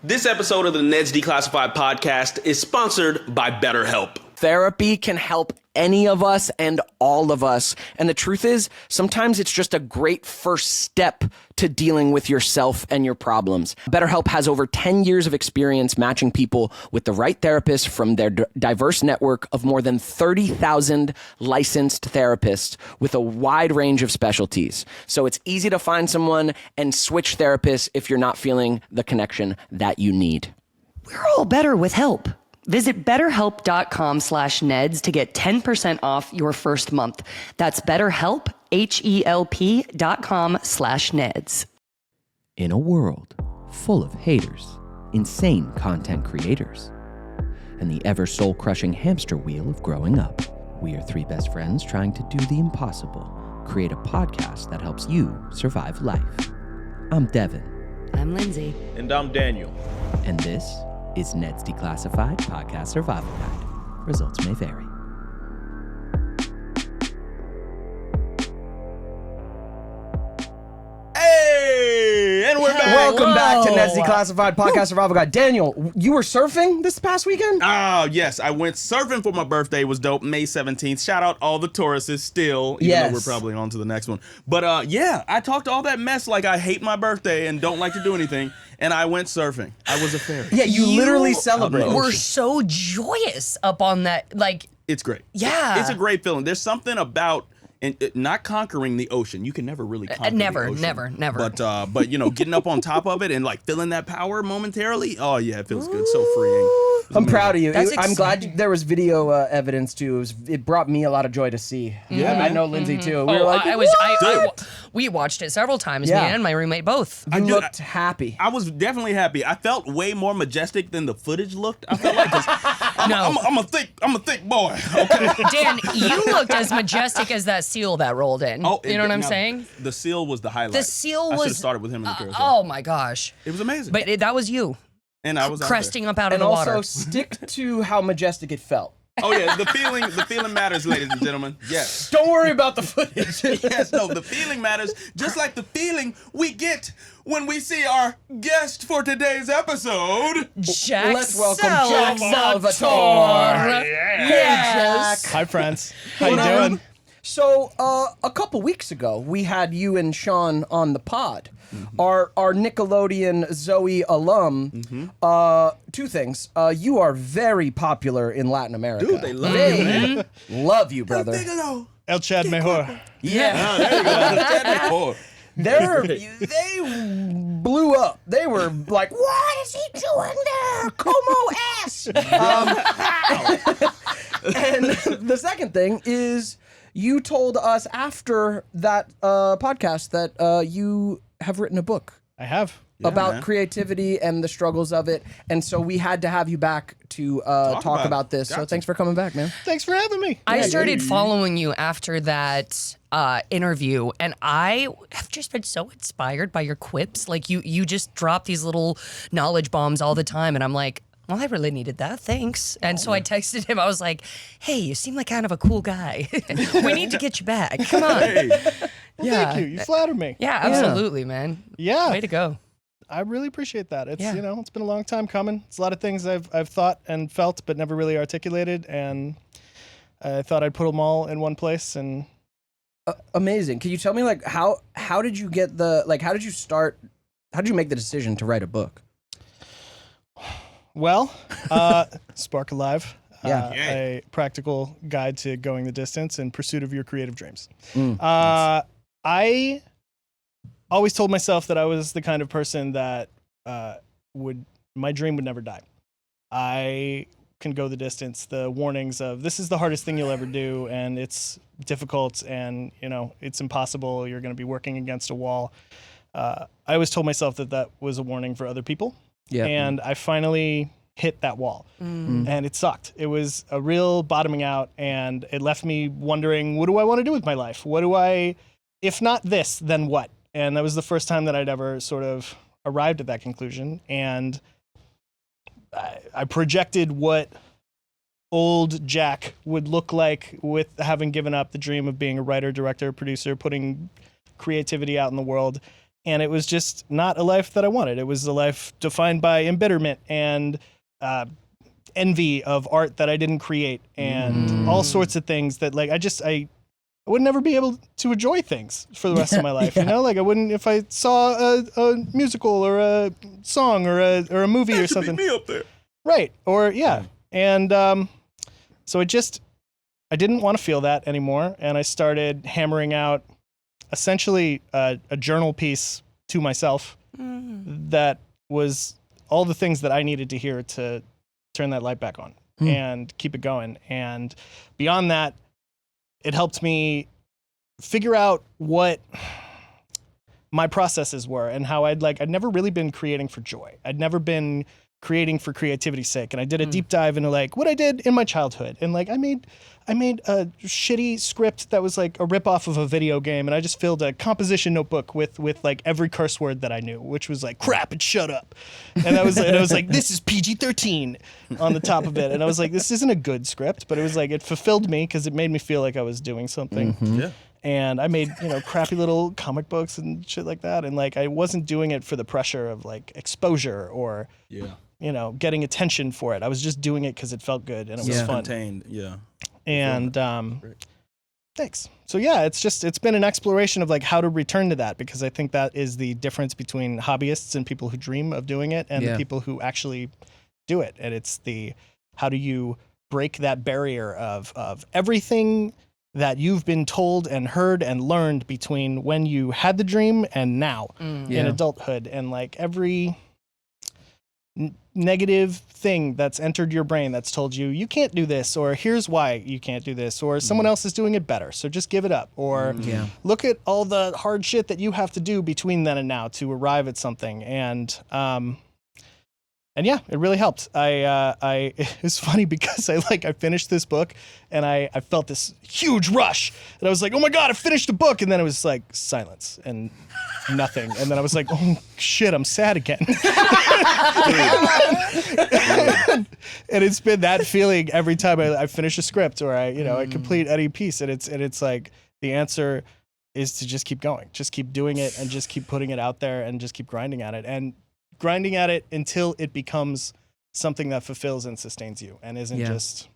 This episode of the Neds Declassified podcast is sponsored by BetterHelp. Therapy can help any of us and all of us. And the truth is, sometimes it's just a great first step to dealing with yourself and your problems. BetterHelp has over 10 years of experience matching people with the right therapist from their diverse network of more than 30,000 licensed therapists with a wide range of specialties. So it's easy to find someone and switch therapists if you're not feeling the connection that you need. We're all better with help. Visit betterhelp.com/Neds to get 10% off your first month. That's BetterHelp, HELP.com/Neds. In a world full of haters, insane content creators, and the ever soul-crushing hamster wheel of growing up, we are three best friends trying to do the impossible, create a podcast that helps you survive life. I'm Devin. I'm Lindsay. And I'm Daniel. And this is Neds Declassified Podcast Survival Guide. Results may vary. Hey, and we're back. Welcome back to Neds Declassified Podcast Survival Guide. Daniel, you were surfing this past weekend? Oh, yes. I went surfing for my birthday. It was dope. May 17th. Shout out all the tourists still, even though we're probably on to the next one. But yeah, I talked all that mess like I hate my birthday and don't like to do anything. And I went surfing. I was a fairy. Yeah, you literally celebrated. We're so joyous up on that. Like, It's great. Yeah. It's a great feeling. There's something about not conquering the ocean. You can never really conquer the ocean. Never. But you know, getting up on top of it and like feeling that power momentarily. Oh yeah, it feels good. So freeing. I'm proud of you. That's I'm glad exciting. there was video evidence too. It brought me a lot of joy to see. Yeah, I man. know Lindsay too. We were like, we watched it several times. Yeah. Me and my roommate both. you looked happy. I was definitely happy. I felt way more majestic than the footage looked. I felt like 'cause I'm a thick boy. Okay. Dan, you looked as majestic as that seal that rolled in. Oh, you know what I'm now, saying? The seal was the highlight. The seal I should was. have started with him in the carousel. Oh my gosh! It was amazing. But that was you and I was out cresting up out of And the also water. stick to how majestic it felt. there. Oh yeah, the feeling matters, ladies and gentlemen. Yes. Don't worry about the footage. Yes, no, the feeling matters, just like the feeling we get when we see our guest for today's episode. Jack Let's welcome Jack Salvatore. Salvatore. Yes. Hi, friends. How you What up? doing? So, a couple weeks ago, we had you and Sean on the pod. Our Nickelodeon Zoey alum. Two things. You are very popular in Latin America. Dude, they love you, man. Love you, brother. Bigelow. El Chad Mejor. Yeah. Oh, there you go. They blew up. They were like, what is he doing there? Como ass. And the second thing is you told us after that podcast that you have written a book I have. about man. creativity and the struggles of it. And so we had to have you back to talk about this. So Gotcha. thanks for coming back, man. Thanks for having me. I started following you after that interview, and I have just been so inspired by your quips. Like you just drop these little knowledge bombs all the time, and I'm like, well, I really needed that. Thanks. And so I texted him. I was like, hey, you seem like kind of a cool guy. We need to get you back. Come on. Thank you. You flatter me. Yeah, absolutely, man. Yeah. Way to go. I really appreciate that. It's Yeah. it's been a long time coming. It's a lot of things I've thought and felt but never really articulated, and I thought I'd put them all in one place. And Amazing. Can you tell me like how did you get how did you make the decision to write a book? well, Spark Alive. Yeah. A practical guide to going the distance in pursuit of your creative dreams. Mm. I always told myself that I was the kind of person that my dream would never die. I can go the distance. The warnings of this is the hardest thing you'll ever do, and it's difficult, and it's impossible. You're going to be working against a wall. I always told myself that was a warning for other people. Yeah. And I finally hit that wall, and it sucked. It was a real bottoming out, and it left me wondering, what do I want to do with my life? If not this, then what? And that was the first time that I'd ever sort of arrived at that conclusion. And I projected what old Jack would look like with having given up the dream of being a writer, director, producer, putting creativity out in the world. And it was just not a life that I wanted. It was a life defined by embitterment and envy of art that I didn't create and all sorts of things that like I would never be able to enjoy things for the rest of my life. You know, like I wouldn't if I saw a musical or a song or a movie or something. Be me up there. Right. Or yeah. And so I didn't want to feel that anymore, and I started hammering out essentially a journal piece to myself that was all the things that I needed to hear to turn that light back on and keep it going. And beyond that, it helped me figure out what my processes were and how I'd never really been creating for joy. I'd never been creating for creativity's sake. And I did a deep dive into like what I did in my childhood. And like I made a shitty script that was like a ripoff of a video game, and I just filled a composition notebook with like every curse word that I knew, which was like crap and shut up. And I was like, this is PG-13 on the top of it. And I was like, this isn't a good script, but it was like it fulfilled me because it made me feel like I was doing something. Yeah. And I made, crappy little comic books and shit like that. And like I wasn't doing it for the pressure of like exposure or getting attention for it. I was just doing it because it felt good and it was fun. Contained, yeah. And thanks. So yeah, it's been an exploration of like how to return to that, because I think that is the difference between hobbyists and people who dream of doing it and the people who actually do it. And it's how do you break that barrier of everything that you've been told and heard and learned between when you had the dream and now in adulthood, and like every negative thing that's entered your brain that's told you can't do this, or here's why you can't do this, or someone else is doing it better, so just give it up, or look at all the hard shit that you have to do between then and now to arrive at something. And yeah, it really helped. It's funny because I finished this book and I felt this huge rush and I was like, oh my God, I finished the book. And then it was like silence and nothing. And then I was like, oh shit, I'm sad again. And it's been that feeling every time I finish a script or I complete any piece. And it's like the answer is to just keep going, just keep doing it and just keep putting it out there and just keep grinding at it. And grinding at it until it becomes something that fulfills and sustains you and isn't just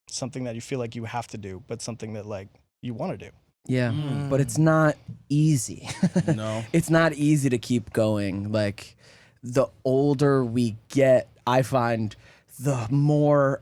something that you feel like you have to do, but something that like you want to do. Yeah, but it's not easy. No. It's not easy to keep going. Like the older we get, I find the more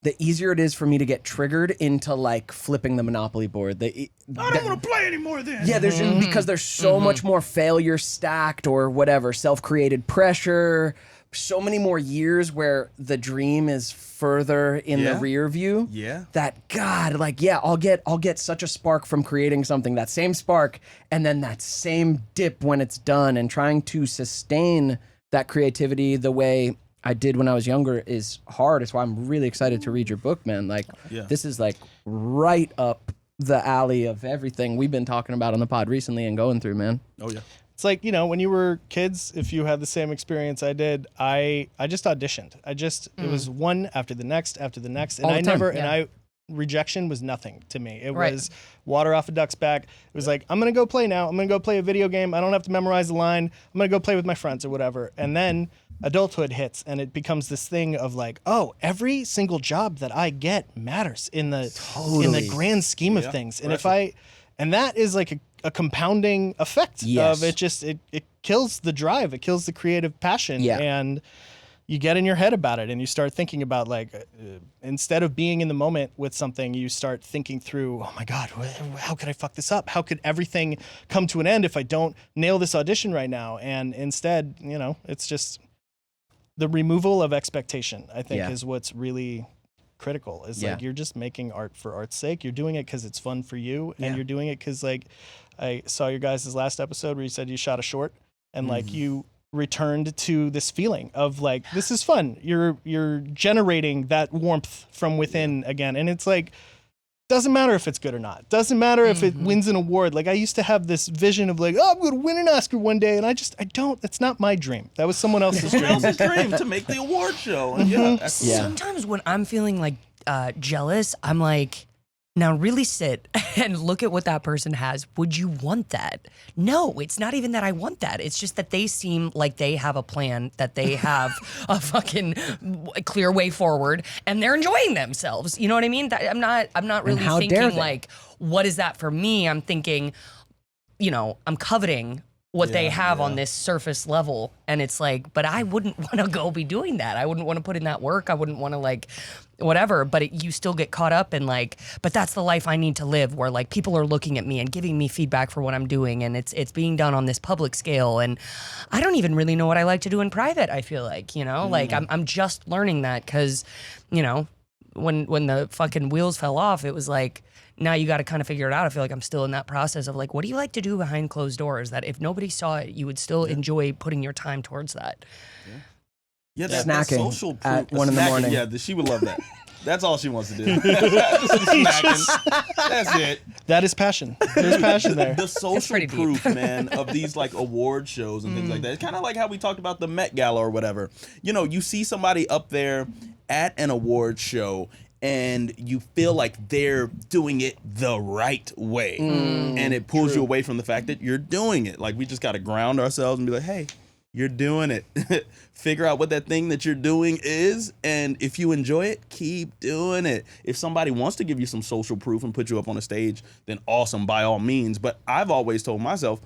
the easier it is for me to get triggered into like flipping the Monopoly board. I don't want to play anymore then. Yeah, there's because there's so much more failure stacked or whatever, self-created pressure, so many more years where the dream is further in the rear view. Yeah. That God, like, I'll get such a spark from creating something, that same spark, and then that same dip when it's done, and trying to sustain that creativity the way I did when I was younger is hard. It's why I'm really excited to read your book, man. Like, this is like right up the alley of everything we've been talking about on the pod recently and going through, man. Oh yeah. It's like, when you were kids, if you had the same experience I did, I just auditioned. It was one after the next, and rejection was nothing to me. It was water off a duck's back. It was like, I'm going to go play now. I'm going to go play a video game. I don't have to memorize the line. I'm going to go play with my friends or whatever. And then adulthood hits and it becomes this thing of like, oh, every single job that I get matters in the grand scheme of things. And and that is like a compounding effect of it. It kills the drive. It kills the creative passion. Yeah. And you get in your head about it and you start thinking about like, instead of being in the moment with something, you start thinking through, oh my God, how could I fuck this up? How could everything come to an end if I don't nail this audition right now? And instead, it's just the removal of expectation, I think, is what's really critical. Is like, you're just making art for art's sake. You're doing it because it's fun for you. And you're doing it because like, I saw your guys' last episode where you said you shot a short and like you returned to this feeling of like, this is fun. You're generating that warmth from within again. And it's like, doesn't matter if it's good or not. Doesn't matter if it wins an award. Like I used to have this vision of like, oh, I'm going to win an Oscar one day. And I don't, that's not my dream. That was someone else's dream. Someone else's dream to make the award show. And Sometimes when I'm feeling like jealous, I'm like, Now really sit and look at what that person has. Would you want that? No, it's not even that I want that. It's just that they seem like they have a plan, that they have a fucking clear way forward, and they're enjoying themselves. You know what I mean? I'm not really thinking like, what is that for me? I'm thinking, I'm coveting what they have on this surface level. And it's like, but I wouldn't want to go be doing that. I wouldn't want to put in that work. I wouldn't want to like, whatever. But you still get caught up in like, but that's the life I need to live, where like people are looking at me and giving me feedback for what I'm doing. And it's being done on this public scale. And I don't even really know what I like to do in private, I feel like, like I'm just learning that because, when the fucking wheels fell off, it was like, now you got to kind of figure it out. I feel like I'm still in that process of like, what do you like to do behind closed doors that if nobody saw it, you would still enjoy putting your time towards that? Yeah, that snacking social proof, at 1 a.m. Yeah, she would love that. That's all she wants to do. Snacking. That's it. That is passion. There's passion there. The social proof, man, of these like award shows and things like that. It's kind of like how we talked about the Met Gala or whatever. You see somebody up there at an award show and you feel like they're doing it the right way. And it pulls you away from the fact that you're doing it. Like, we just got to ground ourselves and be like, hey, you're doing it. Figure out what that thing that you're doing is, and if you enjoy it, keep doing it. If somebody wants to give you some social proof and put you up on a stage, then awesome, by all means. But I've always told myself,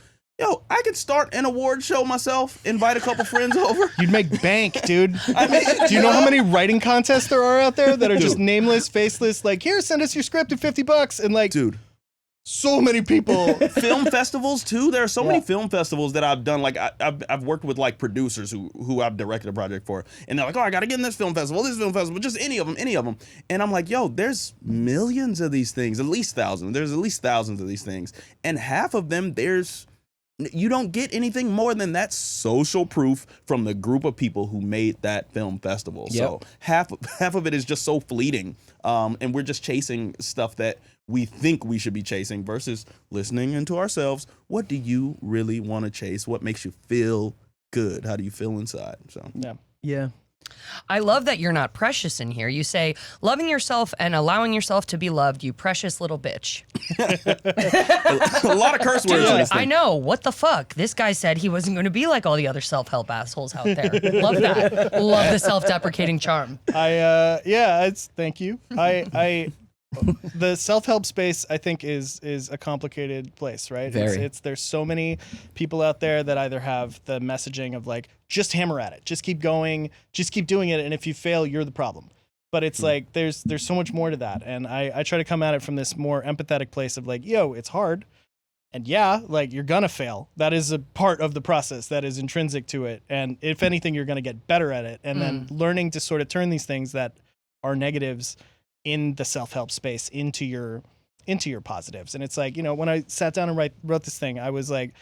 I could start an award show myself, invite a couple friends over. You'd make bank, dude. Do you know how many writing contests there are out there that are just nameless, faceless? Like, here, send us your script at $50, and like, dude, so many people. Film festivals too. There are so many film festivals that I've done. Like I've worked with like producers who I've directed a project for, and they're like, oh, I got to get in this film festival, just any of them. And I'm like, yo, there's millions of these things, at least thousands. There's at least thousands of these things, and half of them you don't get anything more than that social proof from the group of people who made that film festival. Yep. So half of it is just so fleeting, and we're just chasing stuff that we think we should be chasing versus listening into ourselves. What do you really want to chase? What makes you feel good? How do you feel inside? So yeah. I love that you're not precious in here. You say, loving yourself and allowing yourself to be loved, you precious little bitch. A lot of curse words. Dude, I know. What the fuck? This guy said he wasn't going to be like all the other self-help assholes out there. Love that. Love the self-deprecating charm. Thank you. The self-help space, I think, is a complicated place, right? Very. There's so many people out there that either have the messaging of like, just hammer at it, just keep going, just keep doing it, and if you fail, you're the problem. But it's like there's so much more to that, and I try to come at it from this more empathetic place of like, yo, it's hard, and like you're gonna fail. That is a part of the process that is intrinsic to it, and if anything, you're gonna get better at it, and then learning to sort of turn these things that are negatives in the self-help space into your positives. And it's like, when I sat down and wrote this thing, I was like,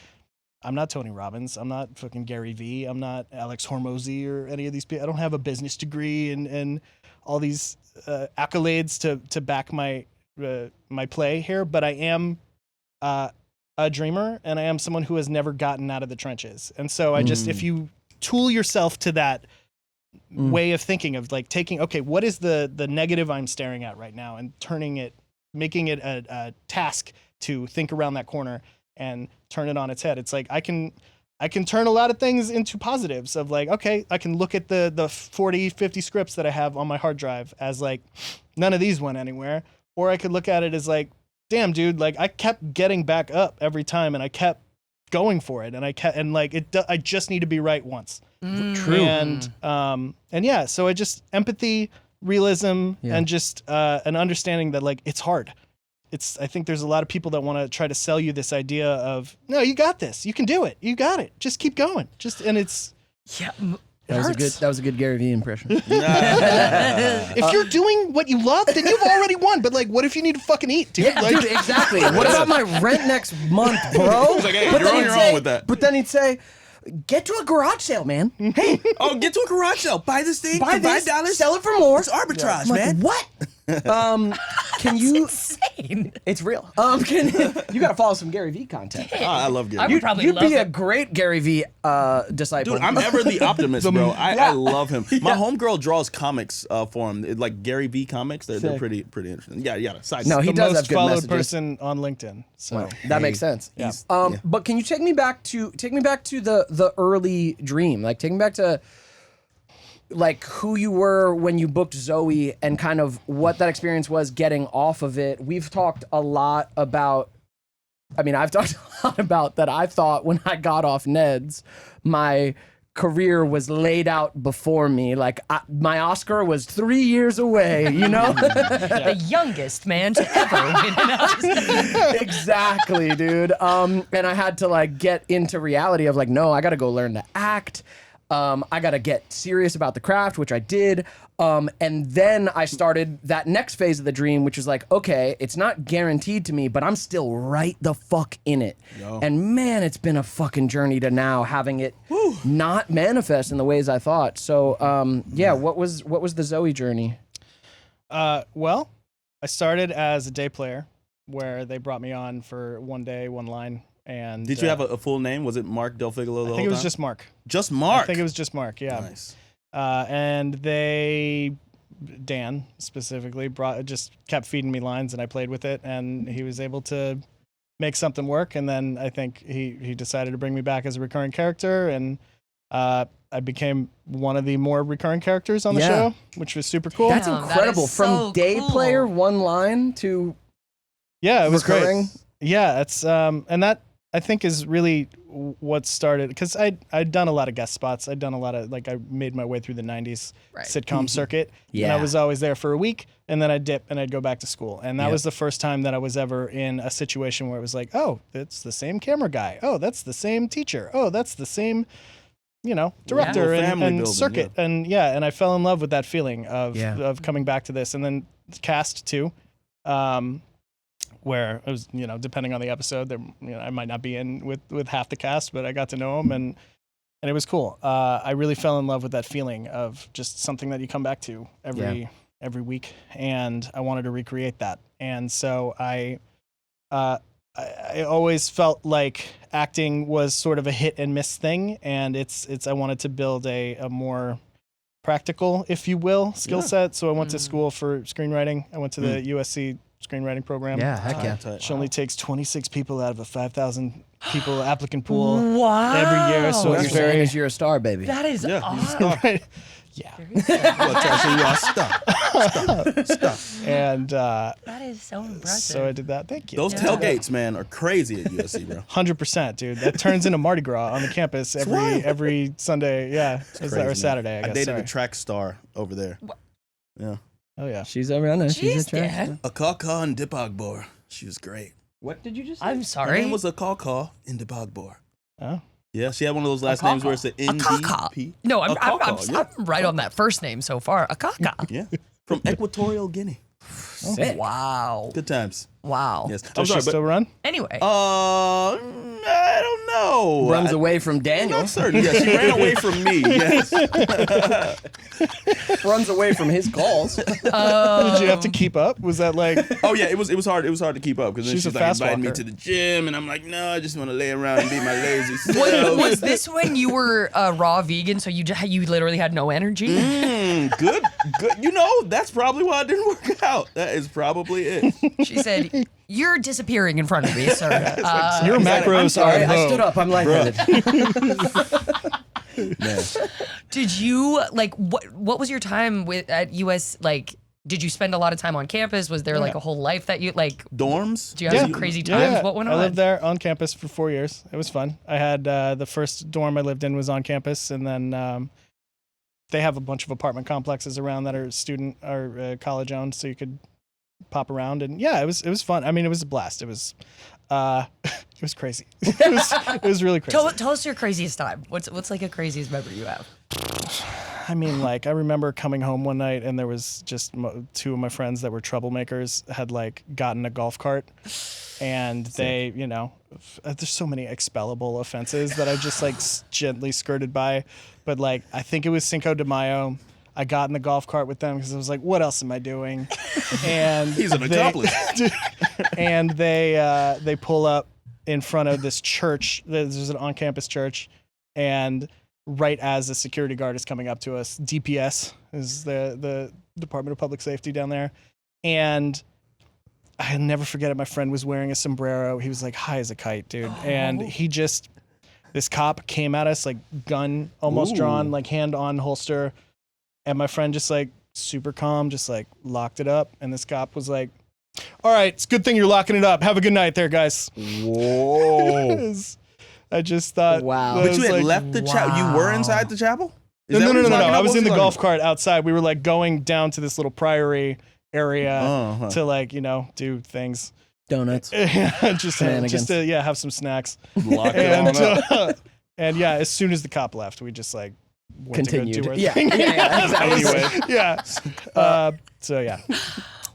I'm not Tony Robbins. I'm not fucking Gary Vee. I'm not Alex Hormozy or any of these people. I don't have a business degree and all these accolades to back my play here, but I am a dreamer, and I am someone who has never gotten out of the trenches. And so if you tool yourself to that way of thinking of like taking, okay, what is the negative I'm staring at right now, and making it a task to think around that corner and turn it on its head. It's like I can turn a lot of things into positives of like, okay, I can look at the 40, 50 scripts that I have on my hard drive as like, none of these went anywhere. Or I could look at it as like, damn, dude, like I kept getting back up every time, and I kept going for it, and I just need to be right once. True. And so I just empathy, realism, and just an understanding that like it's hard. I think there's a lot of people that want to try to sell you this idea of, no, you got this, you can do it, you got it, just keep going. That was a good Gary Vee impression. If you're doing what you love, then you've already won. But like, what if you need to fucking eat, dude? Yeah, dude, exactly. What about my rent next month, bro? He's like, hey, you're on your own with that. But then he'd say, get to a garage sale, man. Hey, get to a garage sale. Buy this thing. Buy for this, $5. sell it for more. It's arbitrage, I'm like, man. what? Can you? insane. It's real. You got to follow some Gary Vee content. I love Gary. I would probably You'd love be a it. great Gary Vee disciple. Dude, I'm ever the optimist, bro. I love him. My homegirl draws comics for him, like Gary V comics. They're pretty interesting. Yeah. Side No, note. he The does most have good followed messages. person on LinkedIn. So That makes sense. Yeah. But can you take me back to the early dream? Like take me back to like who you were when you booked Zoey and kind of what that experience was getting off of it. We've talked a lot about, I've talked a lot about that. I thought when I got off Neds, my career was laid out before me. Like my Oscar was 3 years away, you know? The youngest man to ever win an Oscar. Exactly, dude. And I had to like get into reality of like, no, I got to go learn to act. I got to get serious about the craft, which I did. And then I started that next phase of the dream, which is like, okay, it's not guaranteed to me, but I'm still right the fuck in it. Yo. And man, it's been a fucking journey to now having it not manifest in the ways I thought. So, what was the Zoey journey? well, I started as a day player where they brought me on for one day, one line. And Did you have a full name? Was it Mark Del Figolo the whole I think it was time? just Mark. Just Mark. I think it was just Mark, yeah. Nice. And Dan specifically, just kept feeding me lines, and I played with it, and he was able to make something work. And then I think he decided to bring me back as a recurring character, and I became one of the more recurring characters on the show, which was super cool. That's Damn, that incredible. is From so day cool. player, one line to Yeah, it was recurring. great. Yeah, it's and that I think is really what started, because I'd done a lot of guest spots. I'd done a lot of, like, I made my way through the 90s sitcom circuit. And I was always there for a week, and then I'd dip and I'd go back to school. And that was the first time that I was ever in a situation where it was like, oh, it's the same camera guy. Oh, that's the same teacher. Oh, that's the same, director and building, circuit. And and I fell in love with that feeling of coming back to this. And then cast too. Where it was, depending on the episode, there, I might not be in with half the cast, but I got to know them, and it was cool. I really fell in love with that feeling of just something that you come back to every week, and I wanted to recreate that. And so I always felt like acting was sort of a hit and miss thing, and I wanted to build a more practical, if you will, skill set. So I went to school for screenwriting. I went to the USC screenwriting program. Yeah, heck yeah. Which only takes 26 people out of a 5,000 people applicant pool Wow. every year. So What it's you're saying very is you're a star, baby. That is Yeah, awesome. right. Yeah. Stop. And That is so impressive. so I did that. Thank you. Those tailgates, man, are crazy at USC, bro. 100%, dude. That turns into Mardi Gras on the campus every Sunday. Yeah, or Saturday. I guess. dated Sorry. a track star over there. Yeah. Oh yeah. She's a runner. She's Jeez, a trash. Dad. A caw in Dipagbor. She was great. What did you just say? I'm Her sorry. name was a caw in Dipagbor. Oh. Yeah, she had one of those last names where it's the Akaka. NDP. No, I'm yeah. right on that first name so far. Akaka. Yeah. From Equatorial Guinea. Sick. Wow. Good times. Wow. Yes. Does she still run? Anyway. I don't know. Runs away from Daniel. Not certain. Yeah, she ran away from me. Yes. Runs away from his calls. Did you have to keep up? Was that like? Oh yeah, it was hard. It was hard to keep up because then She's she's a like fast inviting me walker. to the gym, and I'm like, no, I just want to lay around and be my lazy self. Was this when you were raw vegan, so you literally had no energy? Good. That's probably why it didn't work out. That is probably it. She said, "You're disappearing in front of me, sir." Your macros Sorry, are I low. stood up. I'm lightheaded. Man. Did you what was your time at US like? Did you spend a lot of time on campus? Was there like a whole life that you like? Dorms? Do you have some crazy times? Yeah. What went on? I lived there on campus for 4 years. It was fun. I had the first dorm I lived in was on campus, and then they have a bunch of apartment complexes around that are student or college owned, so you could pop around. And yeah, it was fun. I mean, it was a blast. It was it was crazy. It was really crazy. Tell us your craziest time. What's like a craziest memory you have? I mean, like, I remember coming home one night and there was just two of my friends that were troublemakers had like gotten a golf cart, and they, there's so many expellable offenses that I just like gently skirted by. But like, I think it was Cinco de Mayo. I got in the golf cart with them because I was like, what else am I doing? And He's an accomplice. and they pull up in front of this church. There's an on-campus church, and right as the security guard is coming up to us, DPS is the Department of Public Safety down there, and I'll never forget it. My friend was wearing a sombrero. He was like high as a kite, dude, and this cop came at us like gun almost drawn, like hand on holster, and my friend just like super calm, just like locked it up, and this cop was like, all right, it's a good thing you're locking it up. Have a good night there, guys. Whoa. I just thought, wow. But you had left the chapel. You were inside the chapel? No. I was in the golf cart outside. We were like going down to this little priory area to like, do things. Donuts. just to have some snacks. Lock it on up. And yeah, as soon as the cop left, we just like went Continued. to go do our Yeah. thing. Exactly. Anyway, so yeah.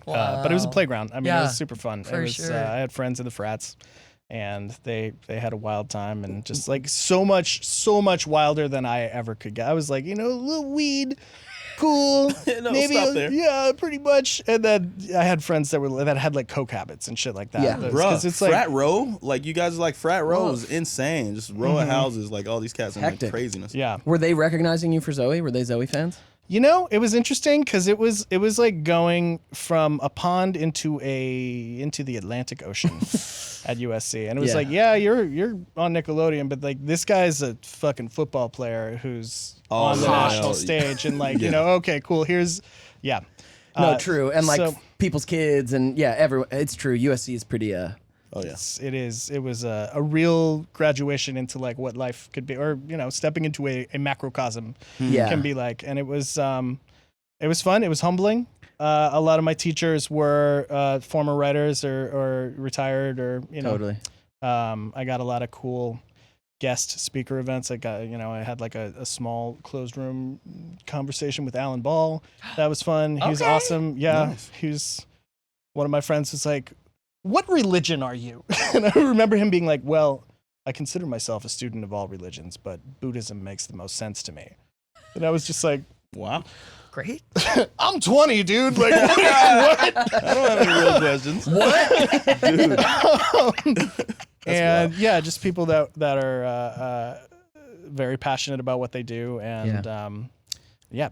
But it was a playground. I mean, it was super fun. For sure. I had friends in the frats, and they had a wild time, and just like so much wilder than I ever could get. I was like, a little weed, cool, maybe, stop there. yeah, pretty much. And then I had friends that had like coke habits and shit like that. Yeah. Because it's frat like row? Like, you guys like frat row is insane. Just row of houses, like all these cats and like Hectic. craziness. yeah. Were they recognizing you for Zoey? Were they Zoey fans? It was interesting because it was like going from a pond into the Atlantic Ocean at USC, and it was like, yeah, you're on Nickelodeon, but like this guy's a fucking football player who's on the national stage, and like okay, cool. Here's No, true. And like so- people's kids and everyone. It's true. USC is pretty. Oh, yeah. It was a real graduation into like what life could be, or stepping into a macrocosm can be like, and it was fun. It was humbling. A lot of my teachers were former writers or retired, or Totally. I got a lot of cool guest speaker events. I had like a small closed room conversation with Alan Ball. That was fun. He was awesome. Yeah, Nice. he was one of my friends. Was like, what religion are you? And I remember him being like, well, I consider myself a student of all religions, but Buddhism makes the most sense to me. And I was just like, Wow. Great. I'm 20, dude. Like, what? I don't have any real questions. Dude. And yeah, just people that are very passionate about what they do. And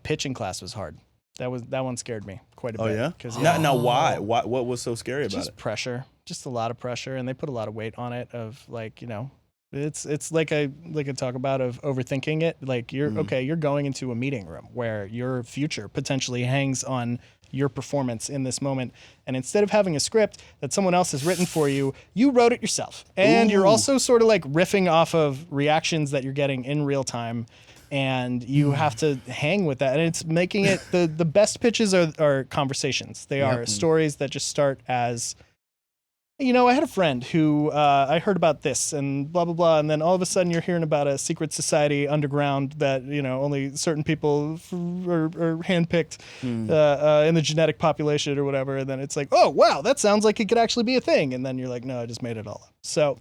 pitching class was hard. That one scared me quite a bit. Oh, yeah? 'Cause, Now, why? What was so scary about just it? pressure, just a lot of pressure, and they put a lot of weight on it. Of like, it's like I talk about of overthinking it. Like you're going into a meeting room where your future potentially hangs on your performance in this moment, and instead of having a script that someone else has written for you, you wrote it yourself, and you're also sort of like riffing off of reactions that you're getting in real time. And you have to hang with that. And it's making it, the best pitches are conversations. They are stories that just start as, I had a friend who I heard about this and blah, blah, blah. And then all of a sudden you're hearing about a secret society underground that, only certain people are handpicked in the genetic population or whatever. And then it's like, oh, wow, that sounds like it could actually be a thing. And then you're like, no, I just made it all up. So,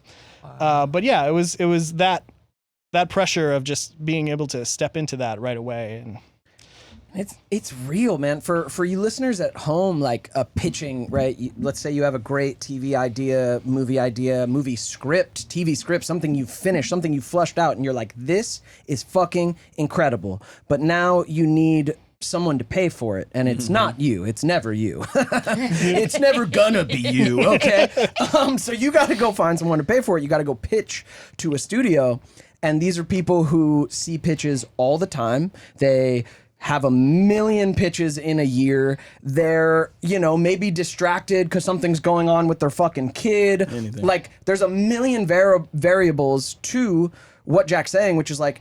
but yeah, it was that pressure of just being able to step into that right away. And It's real, man. For you listeners at home, like pitching, right? Let's say you have a great TV idea, movie script, TV script, something you finished, something you flushed out, and you're like, this is fucking incredible. But now you need someone to pay for it, and it's not you. It's never you. It's never gonna be you, okay? So you got to go find someone to pay for it. You got to go pitch to a studio. And these are people who see pitches all the time. They have a million pitches in a year. They're, maybe distracted because something's going on with their fucking kid. Anything. Like, there's a million variables to what Jack's saying, which is like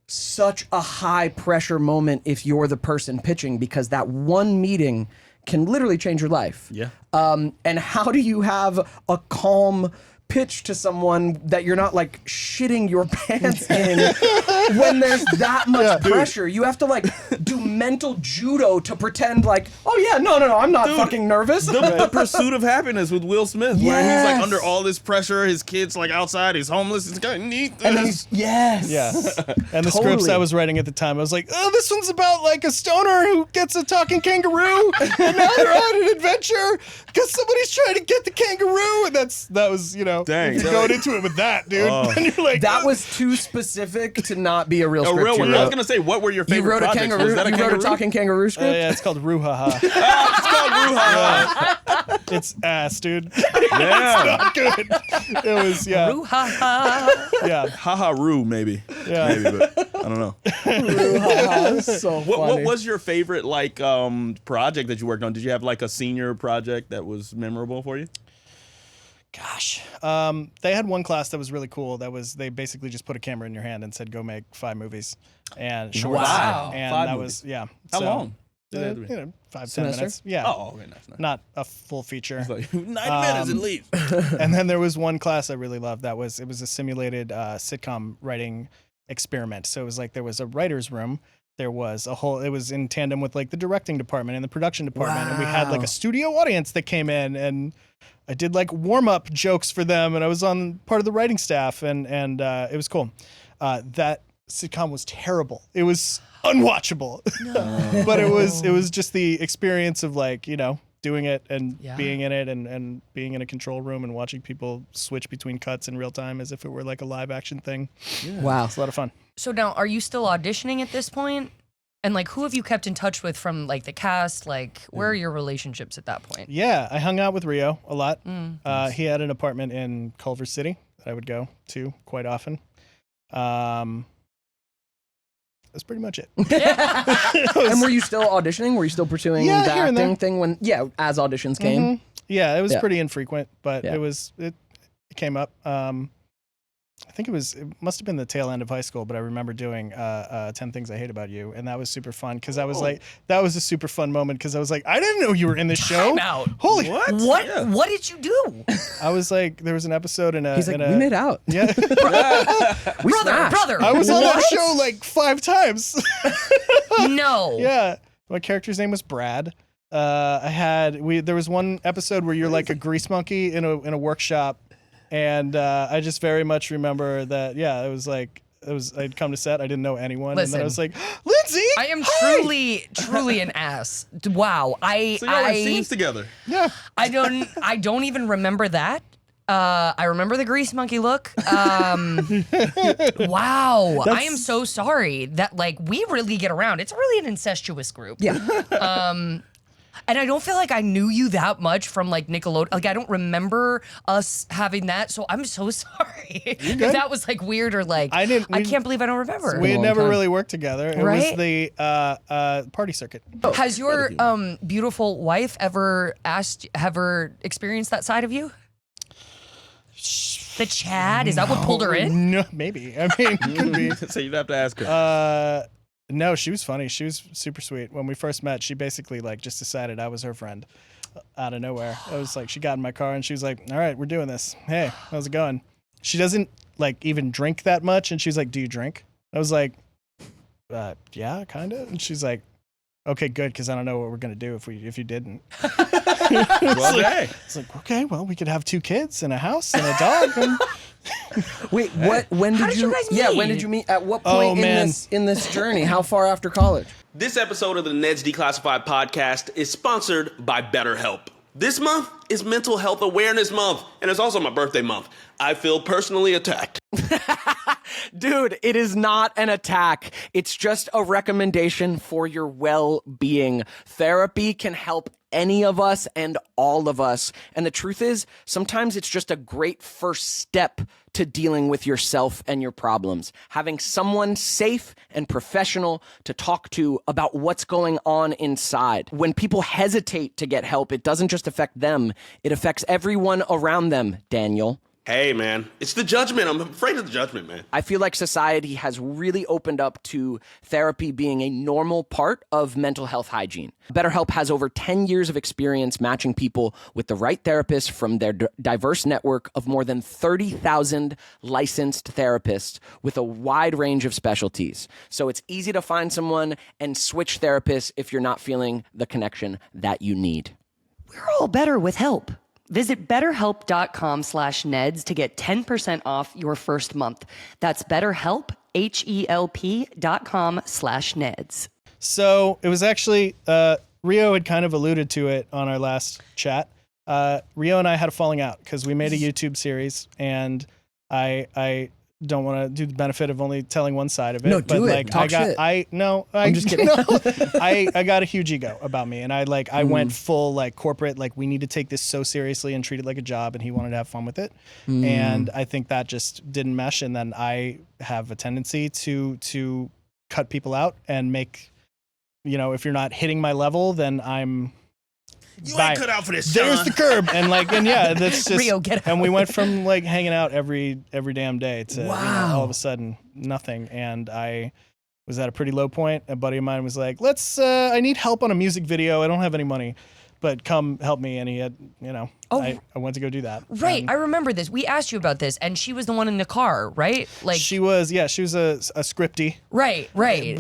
such a high pressure moment if you're the person pitching, because that one meeting can literally change your life. Yeah. And how do you have a calm pitch to someone that you're not like shitting your pants in when there's that much pressure. You have to like do mental judo to pretend like, oh yeah, no, I'm not fucking nervous. The Pursuit of Happiness with Will Smith, where he's like under all this pressure, his kid's like outside, he's homeless, he's gonna need this. And then Yeah. And the scripts I was writing at the time, I was like, oh, this one's about like a stoner who gets a talking kangaroo, and now they're on an adventure because somebody's trying to get the kangaroo, and that was, you know, Dang, if you're going into it with that, dude, and you're like, that was too specific to not be a real script. A real one. you I was wrote. gonna say, what were your You favorite wrote a projects? kangaroo. Was that a You wrote a kangaroo? talking kangaroo script. yeah, it's called Ruhaha. It's called Ruha. It's ass, dude. Yeah. Not good. It was, yeah. Yeah. Haha Roo, maybe. Yeah. Maybe, but I don't know. That's so funny. What was your favorite like project that you worked on? Did you have like a senior project that was memorable for you? Gosh. They had one class that was really cool. They basically just put a camera in your hand and said, go make 5 movies and shorts. Wow. And 5 that movies. was, yeah. How So, long? 5-10 Semester? minutes. Yeah. Oh, okay, nice. Not a full feature. It's like 9 minutes at least. And then there was one class I really loved. It was a simulated sitcom writing experiment. So it was like there was a writer's room. There was it was in tandem with like the directing department and the production department. And we had like a studio audience that came in, and I did like warm-up jokes for them, and I was on part of the writing staff, and it was cool. That sitcom was terrible. It was unwatchable. But it was just the experience of like, you know, doing it and being in it and being in a control room and watching people switch between cuts in real time as if it were like a live action thing. Yeah. Wow. It's a lot of fun. So now, are you still auditioning at this point? And like, who have you kept in touch with from like the cast? Like, where are your relationships at that point? Yeah, I hung out with Rio a lot. He had an apartment in Culver City that I would go to quite often. That's pretty much it. And were you still auditioning? Were you still pursuing the here and there. acting thing when as auditions came? Yeah, it was Yeah. pretty infrequent, but Yeah. it came up. I think it must have been the tail end of high school, but I remember doing 10 Things I Hate About You, and that was super fun because I was like, that was a super fun moment because I was like, I didn't know you were in this show. Time out. Holy What? Yeah. What did you do? I was like, there was an episode in a. He's like, in a, we made out. Yeah, We smashed. brother. I was on that What? show like 5 times. No. Yeah, my character's name was Brad. There was one episode where you're like a grease monkey in a workshop, and I just very much remember that. Yeah, I'd come to set, I didn't know anyone, and then I was Listen. like, Lindsay, I am hi! truly an ass. Wow. So y'all had scenes together. Yeah, I don't even remember that. I remember the grease monkey look. Wow. I am so sorry that like we really get around. It's really an incestuous group. Yeah. And I don't feel like I knew you that much from like Nickelodeon. Like I don't remember us having that. So I'm so sorry if that was like weird or like I can't believe I don't remember. we had long never time. really worked together. It Right? was the party circuit. Has your beautiful wife ever experienced that side of you? The Chad? Is that what pulled her in? No, maybe. I mean, could be. So you'd have to ask her. No, she was funny. She was super sweet. When we first met, she basically like just decided I was her friend out of nowhere. I was like, she got in my car and she was like, all right, we're doing this. Hey, how's it going? She doesn't like even drink that much. And she's like, do you drink? I was like, yeah, kind of. And she's like, okay, good. Cause I don't know what we're going to do if you didn't. Well, hey. It's like, okay, well, we could have 2 kids and a house and a dog. And Wait, when How did did you guys Yeah, meet? when did you meet? At what point in this journey? How far after college? This episode of the Neds Declassified podcast is sponsored by BetterHelp. This month is Mental Health Awareness Month, and it's also my birthday month. I feel personally attacked. Dude, it is not an attack. It's just a recommendation for your well-being. Therapy can help any of us and all of us. And the truth is, sometimes it's just a great first step to dealing with yourself and your problems. Having someone safe and professional to talk to about what's going on inside. When people hesitate to get help, it doesn't just affect them, it affects everyone around them, Daniel. Hey, man, it's the judgment. I'm afraid of the judgment, man. I feel like society has really opened up to therapy being a normal part of mental health hygiene. BetterHelp has over 10 years of experience matching people with the right therapist from their diverse network of more than 30,000 licensed therapists with a wide range of specialties. So it's easy to find someone and switch therapists if you're not feeling the connection that you need. We're all better with help. Visit betterhelp.com/Neds to get 10% off your first month. That's BetterHelp, HELP.com/Neds. So it was actually, Rio had kind of alluded to it on our last chat. Rio and I had a falling out because we made a YouTube series, and I don't want to do the benefit of only telling one side of it. No, but do it. like Talk shit. I'm just kidding. I got a huge ego about me, and I went full like corporate, like we need to take this so seriously and treat it like a job, and he wanted to have fun with it. And I think that just didn't mesh, and then I have a tendency to cut people out and make, if you're not hitting my level, then I'm You ain't cut out for this, there's Sean. the curb, and that's just Rio, get out. And we went from like hanging out every damn day to all of a sudden nothing. And I was at a pretty low point. A buddy of mine was like, I need help on a music video. I don't have any money, but come help me. And he had, I went to go do that. Right, And I remember this. We asked you about this, and she was the one in the car, right? Like she was a scripty. right.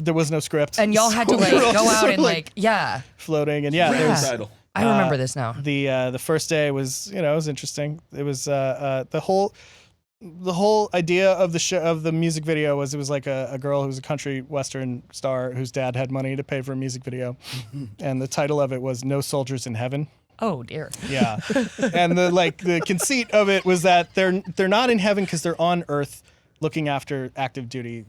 There was no script. And y'all had to So we were all go just out sort and of, floating. And there was, Title. I remember this now. the first day was it was interesting. It was the whole idea of the show, of the music video, was it was like a girl who was a country western star whose dad had money to pay for a music video, and the title of it was "No Soldiers in Heaven." Oh dear. Yeah, and the conceit of it was that they're not in heaven because they're on Earth looking after active duty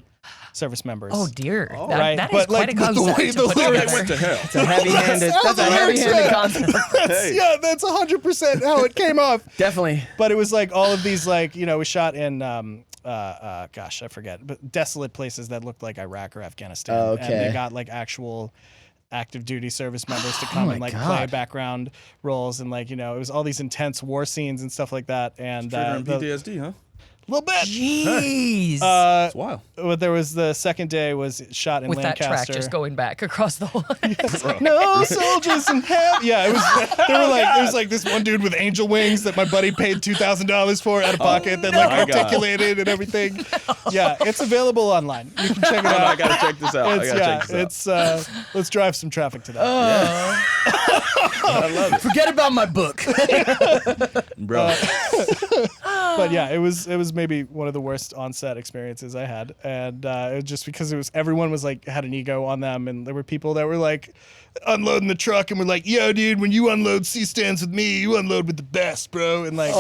service members. Oh dear. Right, That is but, quite like, a but the concept way to the put lyrics together. Went to hell. It's a heavy-handed, that's a heavy-handed concept. That's 100% how it came off. Definitely. But it was like all of these, we shot in, gosh, I forget, but desolate places that looked like Iraq or Afghanistan. Oh, okay. And they got like actual active duty service members to come and like play background roles, and it was all these intense war scenes and stuff like that. And Triggering PTSD, huh? a little bit. Jeez. It's wild. But there was the second day was shot in With that Lancaster. track just going back across the whole No soldiers in heaven. Yeah, it was. There was like this one dude with angel wings that my buddy paid $2,000 for out of pocket that like my God. articulated and everything. Yeah, it's available online. You can check it out. I gotta check this out. Let's drive some traffic to that. I love it, Forget about my book. bro. But yeah, it was maybe one of the worst on-set experiences I had, and it was just because everyone was like had an ego on them, and there were people that were like unloading the truck and were like, "Yo, dude, when you unload C-stands with me, you unload with the best, bro." And like,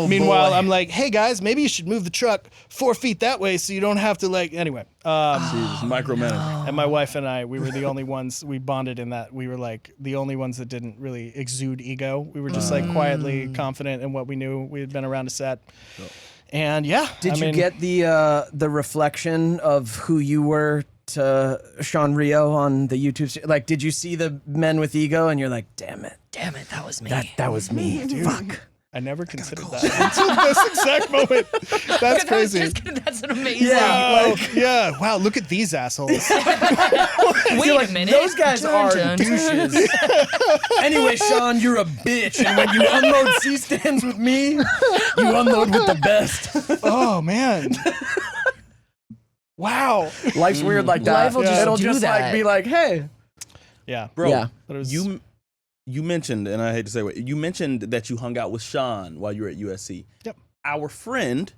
meanwhile, I'm like, "Hey guys, maybe you should move the truck 4 feet that way so you don't have to like." Anyway, Jesus, micromanaging. and my wife and I, we were the only ones, we bonded in that we were like the only ones that didn't really exude ego. We were just like quietly confident in what we knew. We had been around a set. And yeah. Did you get the reflection of who you were to Sean Rio on the YouTube? Like, did you see the men with ego and you're like, damn it, that was me. that was me. Fuck. I never considered that until this exact moment. That's crazy. That's an amazing. Yeah. Wow, look at these assholes. Wait a minute. Those guys are douches. Anyway, Sean, you're a bitch, and when you unload C-stands with me, you unload with the best. Oh man. Wow. Life's weird like that. Life will just It'll do just that. like be like, hey, Yeah. Bro, Yeah. But it was, you mentioned, and I hate to say it, you mentioned that you hung out with Sean while you were at USC. Yep. Our friend,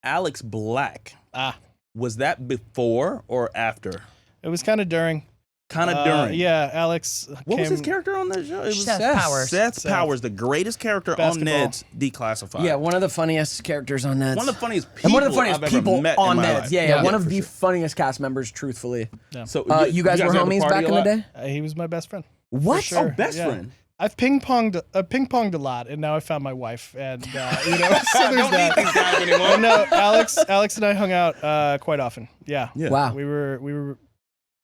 Alex Black, Ah. was that before or after? It was kind of during. Kind of during. Yeah, Alex. What was his character on that show? It was Seth Powers. Seth Powers, the greatest character Basketball. on Neds Declassified. yeah, one of the funniest characters on Neds. One of the funniest people, and one of the funniest I've ever people met on in my Neds. life. Yeah, one for of the sure. funniest cast members, truthfully. So You guys were had a homies party back a in the lot? day? He was my best friend. What? Sure. Best Yeah. friend. I've ping-ponged a lot, and now I found my wife, and so there's Don't need that. these guys anymore. And no, Alex and I hung out quite often. Yeah. Wow. We were